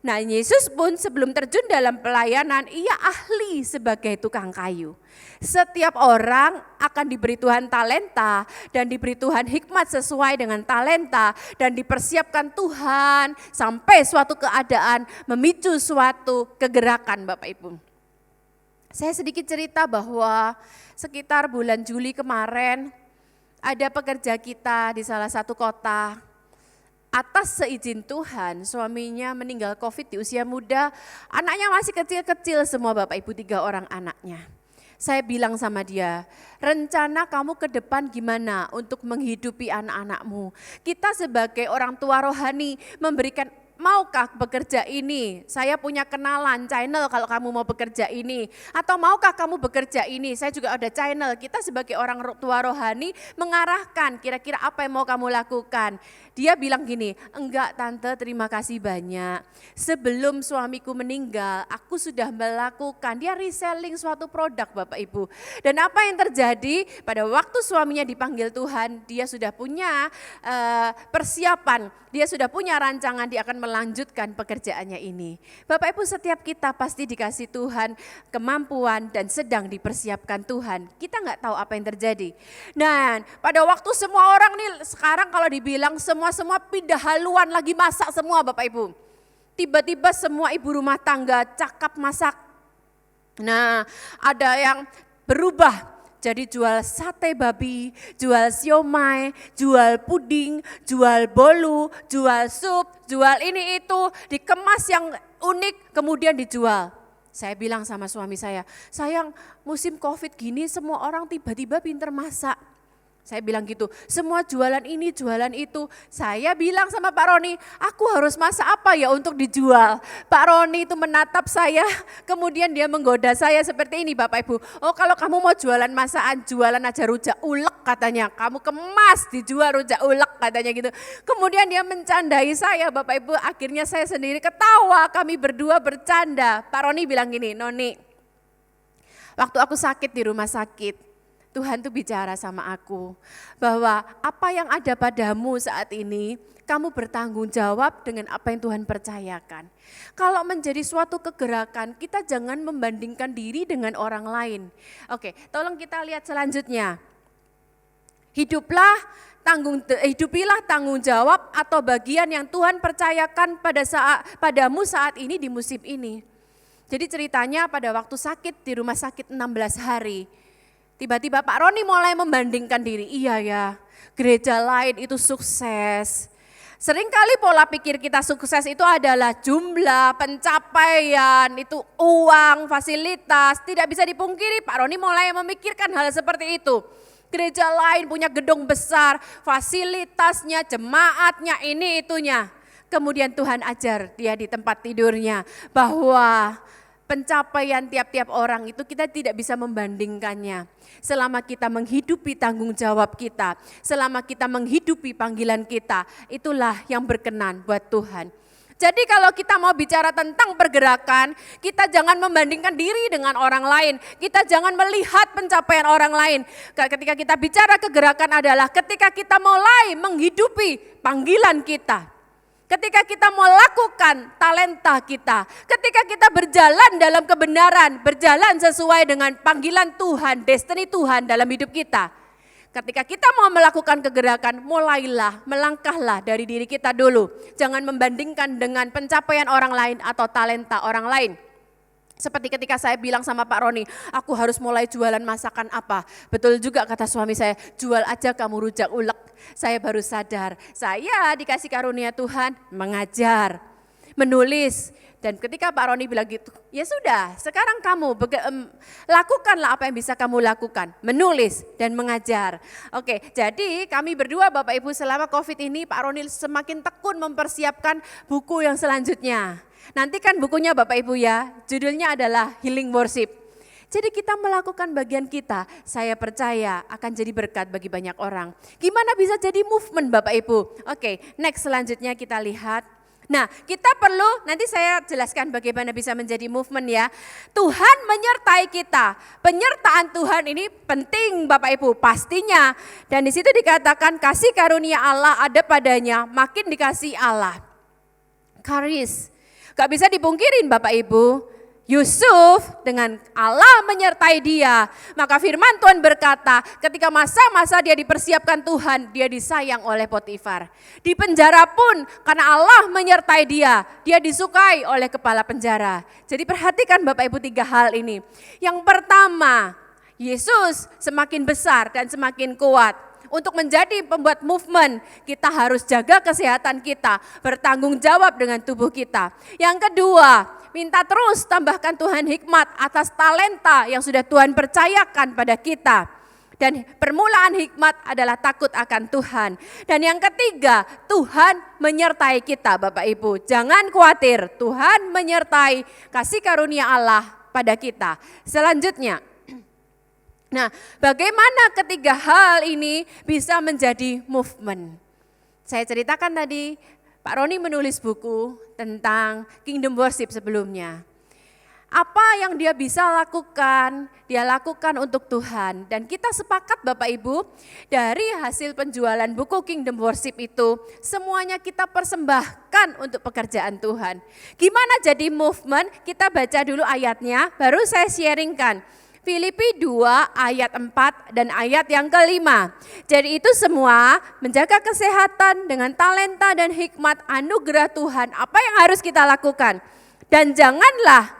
Nah Yesus pun sebelum terjun dalam pelayanan, ia ahli sebagai tukang kayu. Setiap orang akan diberi Tuhan talenta dan diberi Tuhan hikmat sesuai dengan talenta. Dan dipersiapkan Tuhan sampai suatu keadaan memicu suatu kegerakan Bapak Ibu. Saya sedikit cerita bahwa sekitar bulan Juli kemarin ada pekerja kita di salah satu kota. Atas seizin Tuhan suaminya meninggal COVID di usia muda. Anaknya masih kecil-kecil semua Bapak Ibu, 3 orang anaknya. Saya bilang sama dia, rencana kamu ke depan gimana untuk menghidupi anak-anakmu? Kita sebagai orang tua rohani memberikan, maukah bekerja ini? Saya punya kenalan channel kalau kamu mau bekerja ini. Atau maukah kamu bekerja ini? Saya juga ada channel. Kita sebagai orang tua rohani mengarahkan kira-kira apa yang mau kamu lakukan. Dia bilang gini, enggak tante terima kasih banyak. Sebelum suamiku meninggal aku sudah melakukan, dia reselling suatu produk Bapak Ibu. Dan apa yang terjadi pada waktu suaminya dipanggil Tuhan, dia sudah punya persiapan. Dia sudah punya rancangan, dia akan melanjutkan pekerjaannya ini. Bapak Ibu, setiap kita pasti dikasih Tuhan kemampuan dan sedang dipersiapkan Tuhan. Kita nggak tahu apa yang terjadi. Dan pada waktu semua orang nih sekarang kalau dibilang semua pindah haluan lagi masak semua Bapak Ibu. Tiba-tiba semua ibu rumah tangga cakap masak. Nah, ada yang berubah. Jadi jual sate babi, jual siomay, jual puding, jual bolu, jual sup, jual ini itu, dikemas yang unik kemudian dijual. Saya bilang sama suami saya, sayang musim Covid gini semua orang tiba-tiba pinter masak. Saya bilang gitu, semua jualan ini, jualan itu. Saya bilang sama Pak Roni, aku harus masak apa ya untuk dijual. Pak Roni itu menatap saya, kemudian dia menggoda saya seperti ini Bapak Ibu. Oh kalau kamu mau jualan masakan, jualan aja rujak ulek katanya. Kamu kemas dijual rujak ulek katanya gitu. Kemudian dia mencandai saya Bapak Ibu, akhirnya saya sendiri ketawa, kami berdua bercanda. Pak Roni bilang gini, Noni, waktu aku sakit di rumah sakit, Tuhan tuh bicara sama aku bahwa apa yang ada padamu saat ini, kamu bertanggung jawab dengan apa yang Tuhan percayakan. Kalau menjadi suatu kegerakan, kita jangan membandingkan diri dengan orang lain. Oke, tolong kita lihat selanjutnya. Hidupilah tanggung jawab atau bagian yang Tuhan percayakan padamu saat ini di musim ini. Jadi ceritanya pada waktu sakit di rumah sakit 16 hari, tiba-tiba Pak Roni mulai membandingkan diri, iya ya gereja lain itu sukses. Seringkali pola pikir kita sukses itu adalah jumlah, pencapaian, itu uang, fasilitas. Tidak bisa dipungkiri Pak Roni mulai memikirkan hal seperti itu. Gereja lain punya gedung besar, fasilitasnya, jemaatnya, ini itunya. Kemudian Tuhan ajar dia di tempat tidurnya bahwa pencapaian tiap-tiap orang itu kita tidak bisa membandingkannya. Selama kita menghidupi tanggung jawab kita, selama kita menghidupi panggilan kita, itulah yang berkenan buat Tuhan. Jadi kalau kita mau bicara tentang pergerakan, kita jangan membandingkan diri dengan orang lain. Kita jangan melihat pencapaian orang lain. Ketika kita bicara kegerakan adalah ketika kita mulai menghidupi panggilan kita. Ketika kita melakukan talenta kita, ketika kita berjalan dalam kebenaran, berjalan sesuai dengan panggilan Tuhan, destiny Tuhan dalam hidup kita. Ketika kita mau melakukan kegerakan, mulailah, melangkahlah dari diri kita dulu. Jangan membandingkan dengan pencapaian orang lain atau talenta orang lain. Seperti ketika saya bilang sama Pak Roni, aku harus mulai jualan masakan apa. Betul juga kata suami saya, jual aja kamu rujak ulek. Saya baru sadar, saya dikasih karunia Tuhan mengajar, menulis. Dan ketika Pak Roni bilang gitu, ya sudah sekarang kamu lakukanlah apa yang bisa kamu lakukan, menulis dan mengajar. Oke, jadi kami berdua Bapak Ibu selama Covid ini Pak Roni semakin tekun mempersiapkan buku yang selanjutnya. Nantikan bukunya Bapak Ibu ya, judulnya adalah Healing Worship. Jadi kita melakukan bagian kita, saya percaya akan jadi berkat bagi banyak orang. Gimana bisa jadi movement Bapak Ibu? Oke, next selanjutnya kita lihat. Nah, kita perlu, nanti saya jelaskan bagaimana bisa menjadi movement ya. Tuhan menyertai kita. Penyertaan Tuhan ini penting Bapak Ibu, pastinya. Dan di situ dikatakan kasih karunia Allah ada padanya, makin dikasih Allah. Karis, gak bisa dipungkirin Bapak Ibu. Yusuf dengan Allah menyertai dia. Maka firman Tuhan berkata ketika masa-masa dia dipersiapkan Tuhan, dia disayang oleh Potifar. Di penjara pun karena Allah menyertai dia, dia disukai oleh kepala penjara. Jadi perhatikan Bapak Ibu 3 hal ini. Yang pertama, Yesus semakin besar dan semakin kuat. Untuk menjadi pembuat movement, kita harus jaga kesehatan kita, bertanggung jawab dengan tubuh kita. Yang kedua, minta terus tambahkan Tuhan hikmat atas talenta yang sudah Tuhan percayakan pada kita. Dan permulaan hikmat adalah takut akan Tuhan. Dan yang ketiga, Tuhan menyertai kita Bapak Ibu. Jangan khawatir, Tuhan menyertai kasih karunia Allah pada kita. Selanjutnya, nah, bagaimana ketiga hal ini bisa menjadi movement? Saya ceritakan tadi, Pak Roni menulis buku tentang Kingdom Worship sebelumnya. Apa yang dia bisa lakukan, dia lakukan untuk Tuhan. Dan kita sepakat Bapak Ibu, dari hasil penjualan buku Kingdom Worship itu, semuanya kita persembahkan untuk pekerjaan Tuhan. Gimana jadi movement? Kita baca dulu ayatnya, baru saya sharingkan. Filipi 2 ayat 4 dan ayat yang kelima. Jadi itu semua menjaga kesehatan dengan talenta dan hikmat anugerah Tuhan. Apa yang harus kita lakukan? Dan janganlah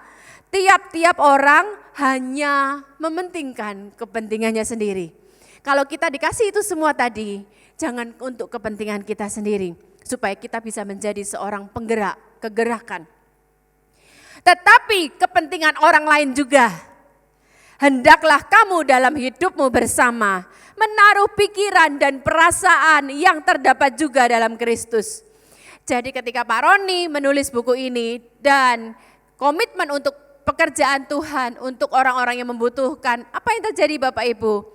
tiap-tiap orang hanya mementingkan kepentingannya sendiri. Kalau kita dikasih itu semua tadi, jangan untuk kepentingan kita sendiri. Supaya kita bisa menjadi seorang penggerak, kegerakan. Tetapi kepentingan orang lain juga. Hendaklah kamu dalam hidupmu bersama, menaruh pikiran dan perasaan yang terdapat juga dalam Kristus. Jadi ketika Pak Roni menulis buku ini dan komitmen untuk pekerjaan Tuhan untuk orang-orang yang membutuhkan. Apa yang terjadi Bapak Ibu?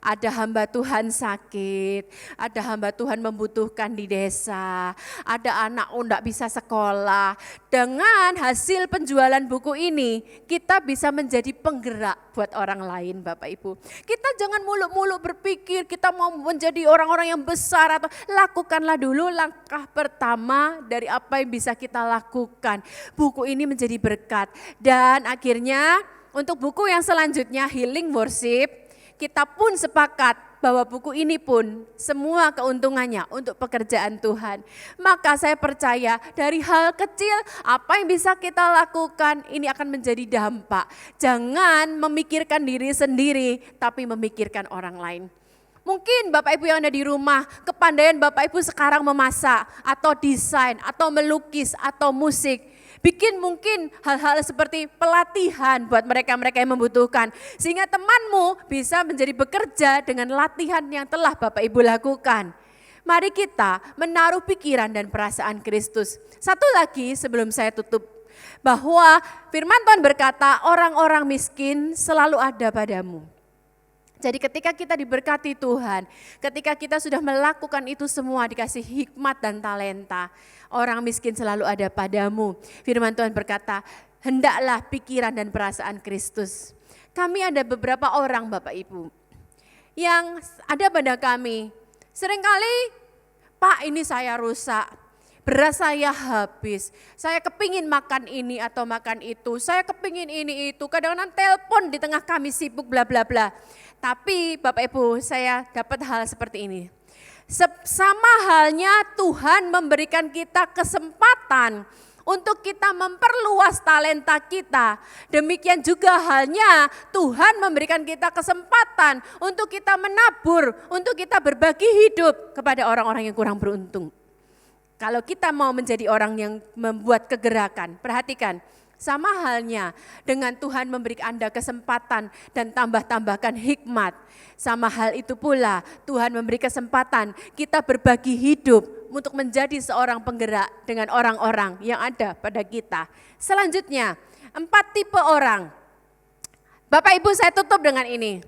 Ada hamba Tuhan sakit, ada hamba Tuhan membutuhkan di desa, ada anak enggak bisa sekolah. Dengan hasil penjualan buku ini, kita bisa menjadi penggerak buat orang lain Bapak Ibu. Kita jangan muluk-muluk berpikir kita mau menjadi orang-orang yang besar, atau lakukanlah dulu langkah pertama dari apa yang bisa kita lakukan. Buku ini menjadi berkat dan akhirnya untuk buku yang selanjutnya Healing Worship, kita pun sepakat bahwa buku ini pun semua keuntungannya untuk pekerjaan Tuhan. Maka saya percaya dari hal kecil apa yang bisa kita lakukan ini akan menjadi dampak. Jangan memikirkan diri sendiri tapi memikirkan orang lain. Mungkin Bapak Ibu yang ada di rumah, kepandaian Bapak Ibu sekarang memasak atau desain atau melukis atau musik. Bikin mungkin hal-hal seperti pelatihan buat mereka-mereka yang membutuhkan. Sehingga temanmu bisa menjadi bekerja dengan latihan yang telah Bapak Ibu lakukan. Mari kita menaruh pikiran dan perasaan Kristus. Satu lagi sebelum saya tutup. Bahwa firman Tuhan berkata orang-orang miskin selalu ada padamu. Jadi ketika kita diberkati Tuhan, ketika kita sudah melakukan itu semua dikasih hikmat dan talenta, orang miskin selalu ada padamu. Firman Tuhan berkata, hendaklah pikiran dan perasaan Kristus. Kami ada beberapa orang Bapak Ibu yang ada pada kami. Seringkali, Pak ini saya rusak, beras saya habis, saya kepingin makan ini atau makan itu, saya kepingin ini itu, kadang-kadang telepon di tengah kami sibuk bla bla bla. Tapi Bapak Ibu saya dapat hal seperti ini. Sama halnya Tuhan memberikan kita kesempatan untuk kita memperluas talenta kita. Demikian juga halnya Tuhan memberikan kita kesempatan untuk kita menabur, untuk kita berbagi hidup kepada orang-orang yang kurang beruntung. Kalau kita mau menjadi orang yang membuat kegerakan, perhatikan. Sama halnya dengan Tuhan memberi Anda kesempatan dan tambah-tambahkan hikmat. Sama hal itu pula Tuhan memberi kesempatan kita berbagi hidup untuk menjadi seorang penggerak dengan orang-orang yang ada pada kita. Selanjutnya, 4 tipe orang. Bapak Ibu saya tutup dengan ini.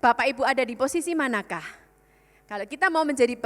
Bapak Ibu ada di posisi manakah? Kalau kita mau menjadi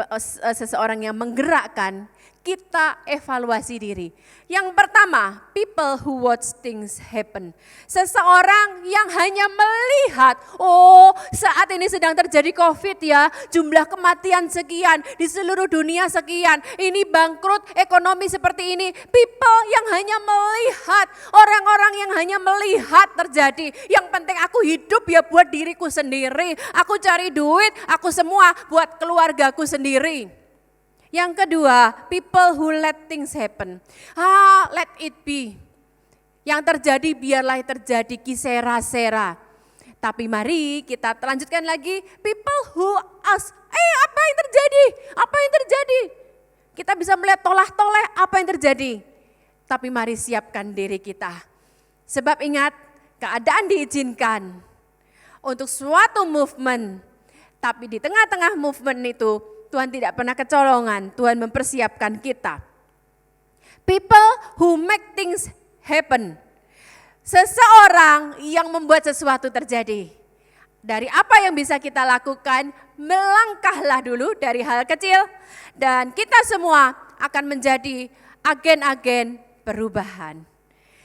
seseorang yang menggerakkan, kita evaluasi diri. Yang pertama, people who watch things happen. Seseorang yang hanya melihat, oh saat ini sedang terjadi COVID ya, jumlah kematian sekian, di seluruh dunia sekian, ini bangkrut, ekonomi seperti ini. People yang hanya melihat, orang-orang yang hanya melihat terjadi. Yang penting aku hidup ya buat diriku sendiri, aku cari duit, aku semua buat keluargaku sendiri. Yang kedua, people who let things happen. Let it be. Yang terjadi biarlah terjadi, kisera-sera. Tapi mari kita lanjutkan lagi, people who ask, apa yang terjadi? Apa yang terjadi? Kita bisa melihat tolah-toleh apa yang terjadi. Tapi mari siapkan diri kita. Sebab ingat, keadaan diizinkan untuk suatu movement. Tapi di tengah-tengah movement itu, Tuhan tidak pernah kecolongan, Tuhan mempersiapkan kita. People who make things happen. Seseorang yang membuat sesuatu terjadi. Dari apa yang bisa kita lakukan, melangkahlah dulu dari hal kecil. Dan kita semua akan menjadi agen-agen perubahan.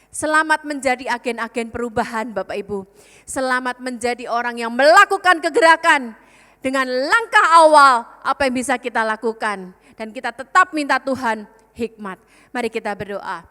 Selamat menjadi agen-agen perubahan Bapak Ibu. Selamat menjadi orang yang melakukan kegerakan dengan langkah awal apa yang bisa kita lakukan. Dan kita tetap minta Tuhan hikmat. Mari kita berdoa.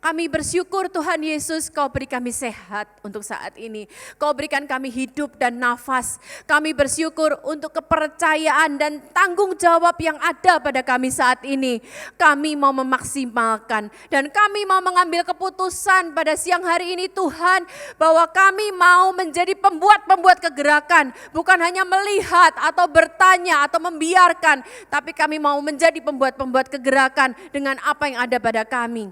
Kami bersyukur Tuhan Yesus, Kau beri kami sehat untuk saat ini. Kau berikan kami hidup dan nafas. Kami bersyukur untuk kepercayaan dan tanggung jawab yang ada pada kami saat ini. Kami mau memaksimalkan dan kami mau mengambil keputusan pada siang hari ini Tuhan, bahwa kami mau menjadi pembuat-pembuat kegerakan. Bukan hanya melihat atau bertanya atau membiarkan, tapi kami mau menjadi pembuat-pembuat kegerakan dengan apa yang ada pada kami.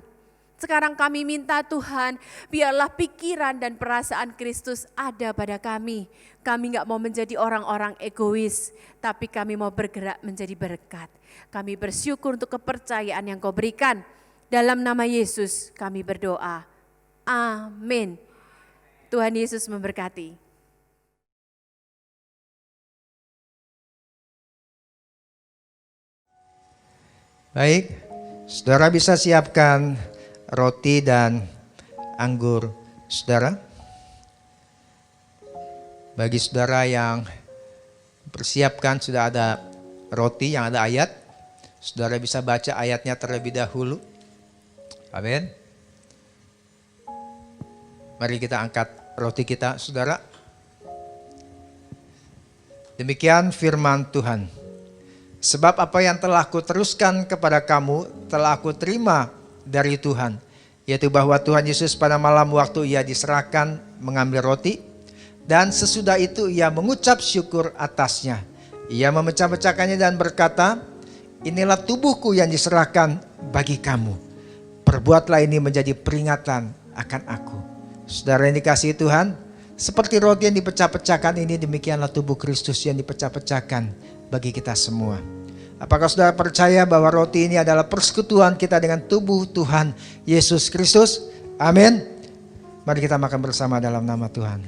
Sekarang kami minta Tuhan, biarlah pikiran dan perasaan Kristus ada pada kami. Kami gak mau menjadi orang-orang egois, tapi kami mau bergerak menjadi berkat. Kami bersyukur untuk kepercayaan yang Kau berikan. Dalam nama Yesus kami berdoa. Amin. Tuhan Yesus memberkati. Baik, saudara bisa siapkan roti dan anggur saudara. Bagi saudara yang persiapkan sudah ada roti yang ada ayat, saudara bisa baca ayatnya terlebih dahulu. Amin. Mari kita angkat roti kita saudara. Demikian firman Tuhan. Sebab apa yang telah aku teruskan kepada kamu telah aku terima dari Tuhan, yaitu bahwa Tuhan Yesus pada malam waktu ia diserahkan mengambil roti, dan sesudah itu ia mengucap syukur atasnya. Ia memecah-mecahkannya dan berkata, inilah tubuhku yang diserahkan bagi kamu. Perbuatlah ini menjadi peringatan akan aku. Saudara yang dikasihi Tuhan, seperti roti yang dipecah-pecahkan ini, demikianlah tubuh Kristus yang dipecah-pecahkan bagi kita semua. Apakah saudara percaya bahwa roti ini adalah persekutuan kita dengan tubuh Tuhan Yesus Kristus? Amin. Mari kita makan bersama dalam nama Tuhan.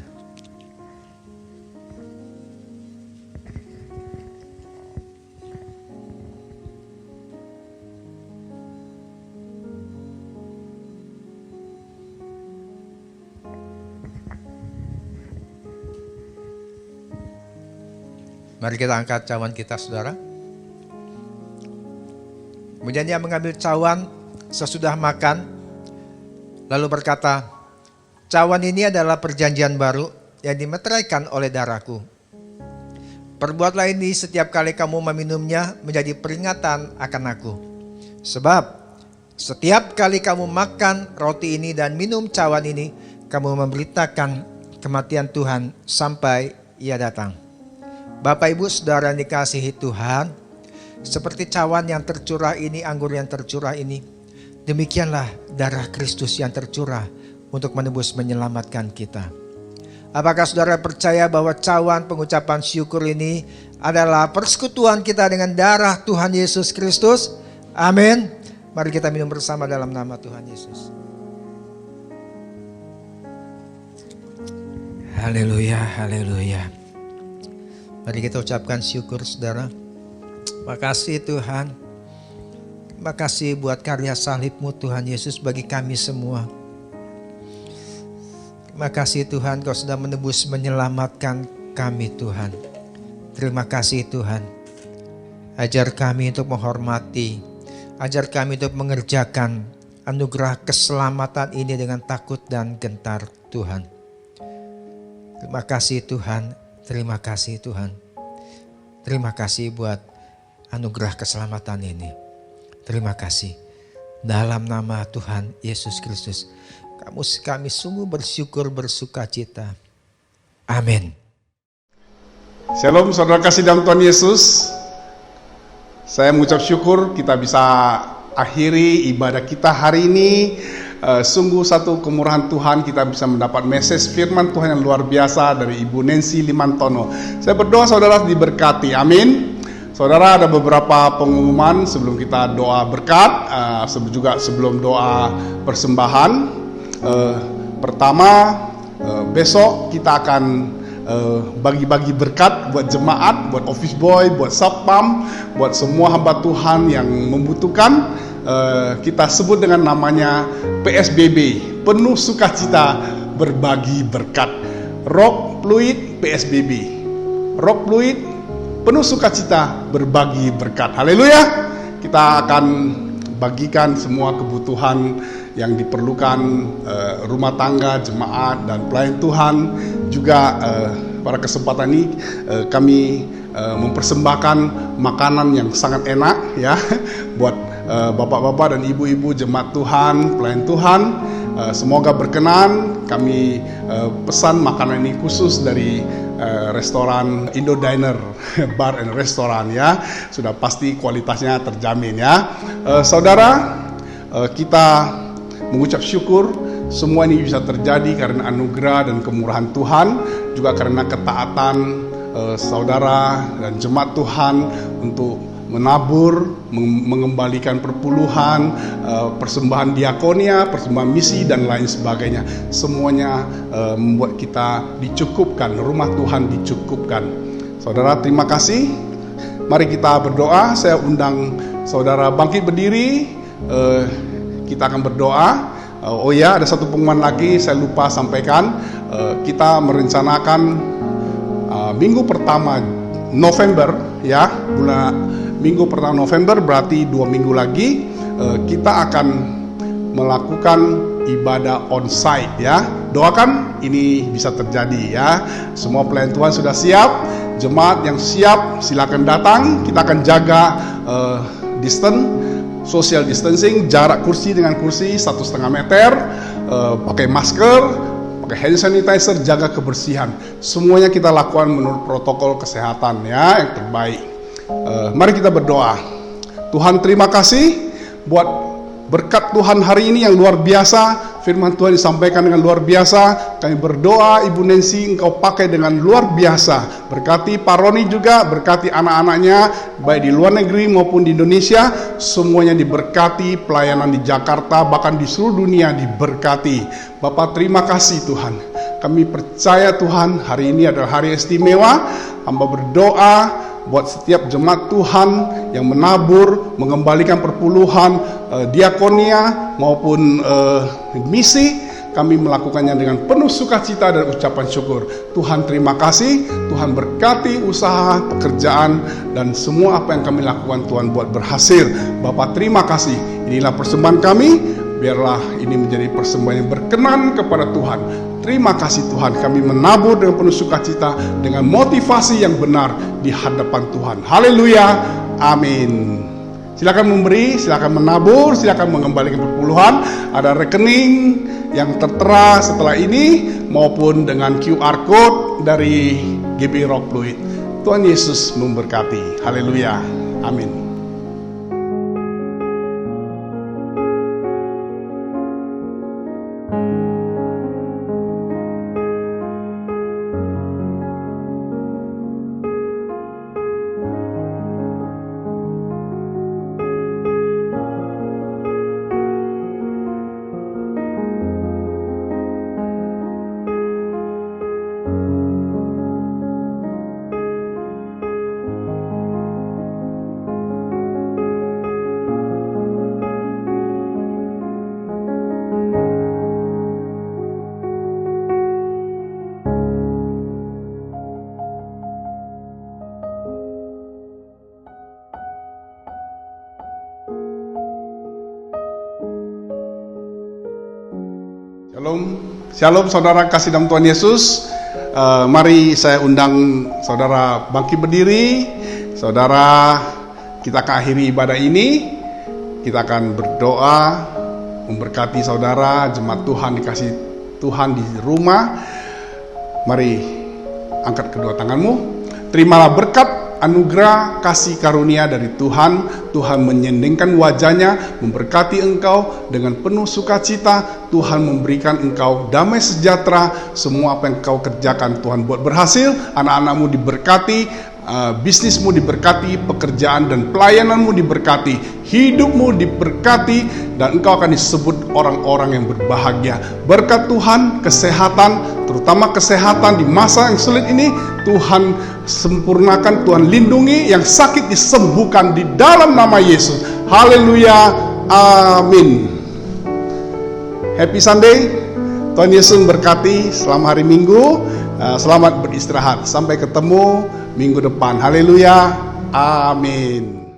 Mari kita angkat cawan kita saudara. Kemudian dia mengambil cawan sesudah makan, lalu berkata, cawan ini adalah perjanjian baru yang dimeteraikan oleh darahku. Perbuatlah ini setiap kali kamu meminumnya menjadi peringatan akan aku. Sebab setiap kali kamu makan roti ini dan minum cawan ini, kamu memberitakan kematian Tuhan sampai ia datang. Bapak Ibu Saudara yang dikasihi Tuhan, seperti cawan yang tercurah ini, anggur yang tercurah ini, demikianlah darah Kristus yang tercurah untuk menebus menyelamatkan kita. Apakah saudara percaya bahwa cawan pengucapan syukur ini adalah persekutuan kita dengan darah Tuhan Yesus Kristus? Amin. Mari kita minum bersama dalam nama Tuhan Yesus. Haleluya, haleluya. Mari kita ucapkan syukur saudara. Makasih Tuhan. Makasih buat karya salib-Mu Tuhan Yesus bagi kami semua. Makasih Tuhan Kau sudah menebus menyelamatkan kami Tuhan. Terima kasih Tuhan. Ajar kami untuk menghormati. Ajar kami untuk mengerjakan anugerah keselamatan ini dengan takut dan gentar Tuhan. Terima kasih Tuhan. Terima kasih Tuhan. Terima kasih buat anugerah keselamatan ini. Terima kasih. Dalam nama Tuhan Yesus Kristus, kami sungguh bersyukur, bersuka cita. Amin. Shalom saudara kasih dalam Tuhan Yesus. Saya mengucap syukur kita bisa akhiri ibadah kita hari ini. Sungguh satu kemurahan Tuhan kita bisa mendapat message firman Tuhan yang luar biasa dari Ibu Nancy Limantono. Saya berdoa saudara diberkati. Amin. Saudara, ada beberapa pengumuman sebelum kita doa berkat, juga sebelum doa persembahan. Pertama, besok kita akan bagi-bagi berkat buat jemaat, buat office boy, buat satpam, buat semua hamba Tuhan yang membutuhkan. Kita sebut dengan namanya PSBB, penuh sukacita berbagi berkat. Rock Fluid PSBB. Rock Fluid penuh sukacita berbagi berkat. Haleluya. Kita akan bagikan semua kebutuhan yang diperlukan rumah tangga, jemaat, dan pelayan Tuhan. Juga pada kesempatan ini kami mempersembahkan makanan yang sangat enak ya buat bapak-bapak dan ibu-ibu jemaat Tuhan, pelayan Tuhan. Semoga berkenan. Kami pesan makanan ini khusus dari restoran Indo Diner Bar and Restoran ya. Sudah pasti kualitasnya terjamin ya. Saudara, kita mengucap syukur semua ini bisa terjadi karena anugerah dan kemurahan Tuhan, juga karena ketaatan saudara dan jemaat Tuhan untuk menabur, mengembalikan perpuluhan, persembahan diakonia, persembahan misi, dan lain sebagainya. Semuanya membuat kita dicukupkan, rumah Tuhan dicukupkan. Saudara, terima kasih. Mari kita berdoa. Saya undang saudara bangkit berdiri. Kita akan berdoa. Oh ya, ada satu pengumuman lagi saya lupa sampaikan. Kita merencanakan minggu pertama November ya, minggu pertama November berarti 2 minggu lagi kita akan melakukan ibadah onsite ya. Doakan ini bisa terjadi ya. Semua pelayan Tuhan sudah siap, jemaat yang siap silakan datang. Kita akan jaga social distancing, jarak kursi dengan kursi 1,5 meter, pakai masker, pakai hand sanitizer, jaga kebersihan. Semuanya kita lakukan menurut protokol kesehatan ya yang terbaik. Mari kita berdoa. Tuhan, terima kasih buat berkat Tuhan hari ini yang luar biasa. Firman Tuhan disampaikan dengan luar biasa. Kami berdoa Ibu Nancy Engkau pakai dengan luar biasa. Berkati Pak Roni juga, berkati anak-anaknya baik di luar negeri maupun di Indonesia. Semuanya diberkati, pelayanan di Jakarta bahkan di seluruh dunia diberkati. Bapak, terima kasih Tuhan. Kami percaya Tuhan hari ini adalah hari istimewa. Hamba berdoa buat setiap jemaat Tuhan yang menabur, mengembalikan perpuluhan, diakonia maupun misi, kami melakukannya dengan penuh sukacita dan ucapan syukur. Tuhan, terima kasih. Tuhan berkati usaha, pekerjaan, dan semua apa yang kami lakukan Tuhan buat berhasil. Bapak, terima kasih. Inilah persembahan kami. Biarlah ini menjadi persembahan yang berkenan kepada Tuhan. Terima kasih Tuhan, kami menabur dengan penuh sukacita, dengan motivasi yang benar di hadapan Tuhan. Haleluya, amin. Silakan memberi, silakan menabur, silakan mengembalikan perpuluhan. Ada rekening yang tertera setelah ini maupun dengan QR Code dari GB Rock Fluid. Tuhan Yesus memberkati. Haleluya, amin. Shalom saudara kasih dalam Tuhan Yesus. Mari saya undang saudara bangkit berdiri. Saudara, kita akan akhiri ibadah ini. Kita akan berdoa memberkati saudara, jemaat Tuhan, dikasih Tuhan di rumah. Mari angkat kedua tanganmu. Terimalah berkat, anugerah, kasih karunia dari Tuhan. Tuhan menyendingkan wajahnya, memberkati engkau dengan penuh sukacita. Tuhan memberikan engkau damai sejahtera. Semua apa yang engkau kerjakan Tuhan buat berhasil. Anak-anakmu diberkati, bisnismu diberkati, pekerjaan dan pelayananmu diberkati, hidupmu diberkati, dan engkau akan disebut orang-orang yang berbahagia. Berkat Tuhan, kesehatan, terutama kesehatan di masa yang sulit ini, Tuhan sempurnakan, Tuhan lindungi, yang sakit disembuhkan di dalam nama Yesus. Haleluya, amin. Happy Sunday. Tuhan Yesus berkati. Selamat hari Minggu. Selamat beristirahat. Sampai ketemu minggu depan. Haleluya. Amin.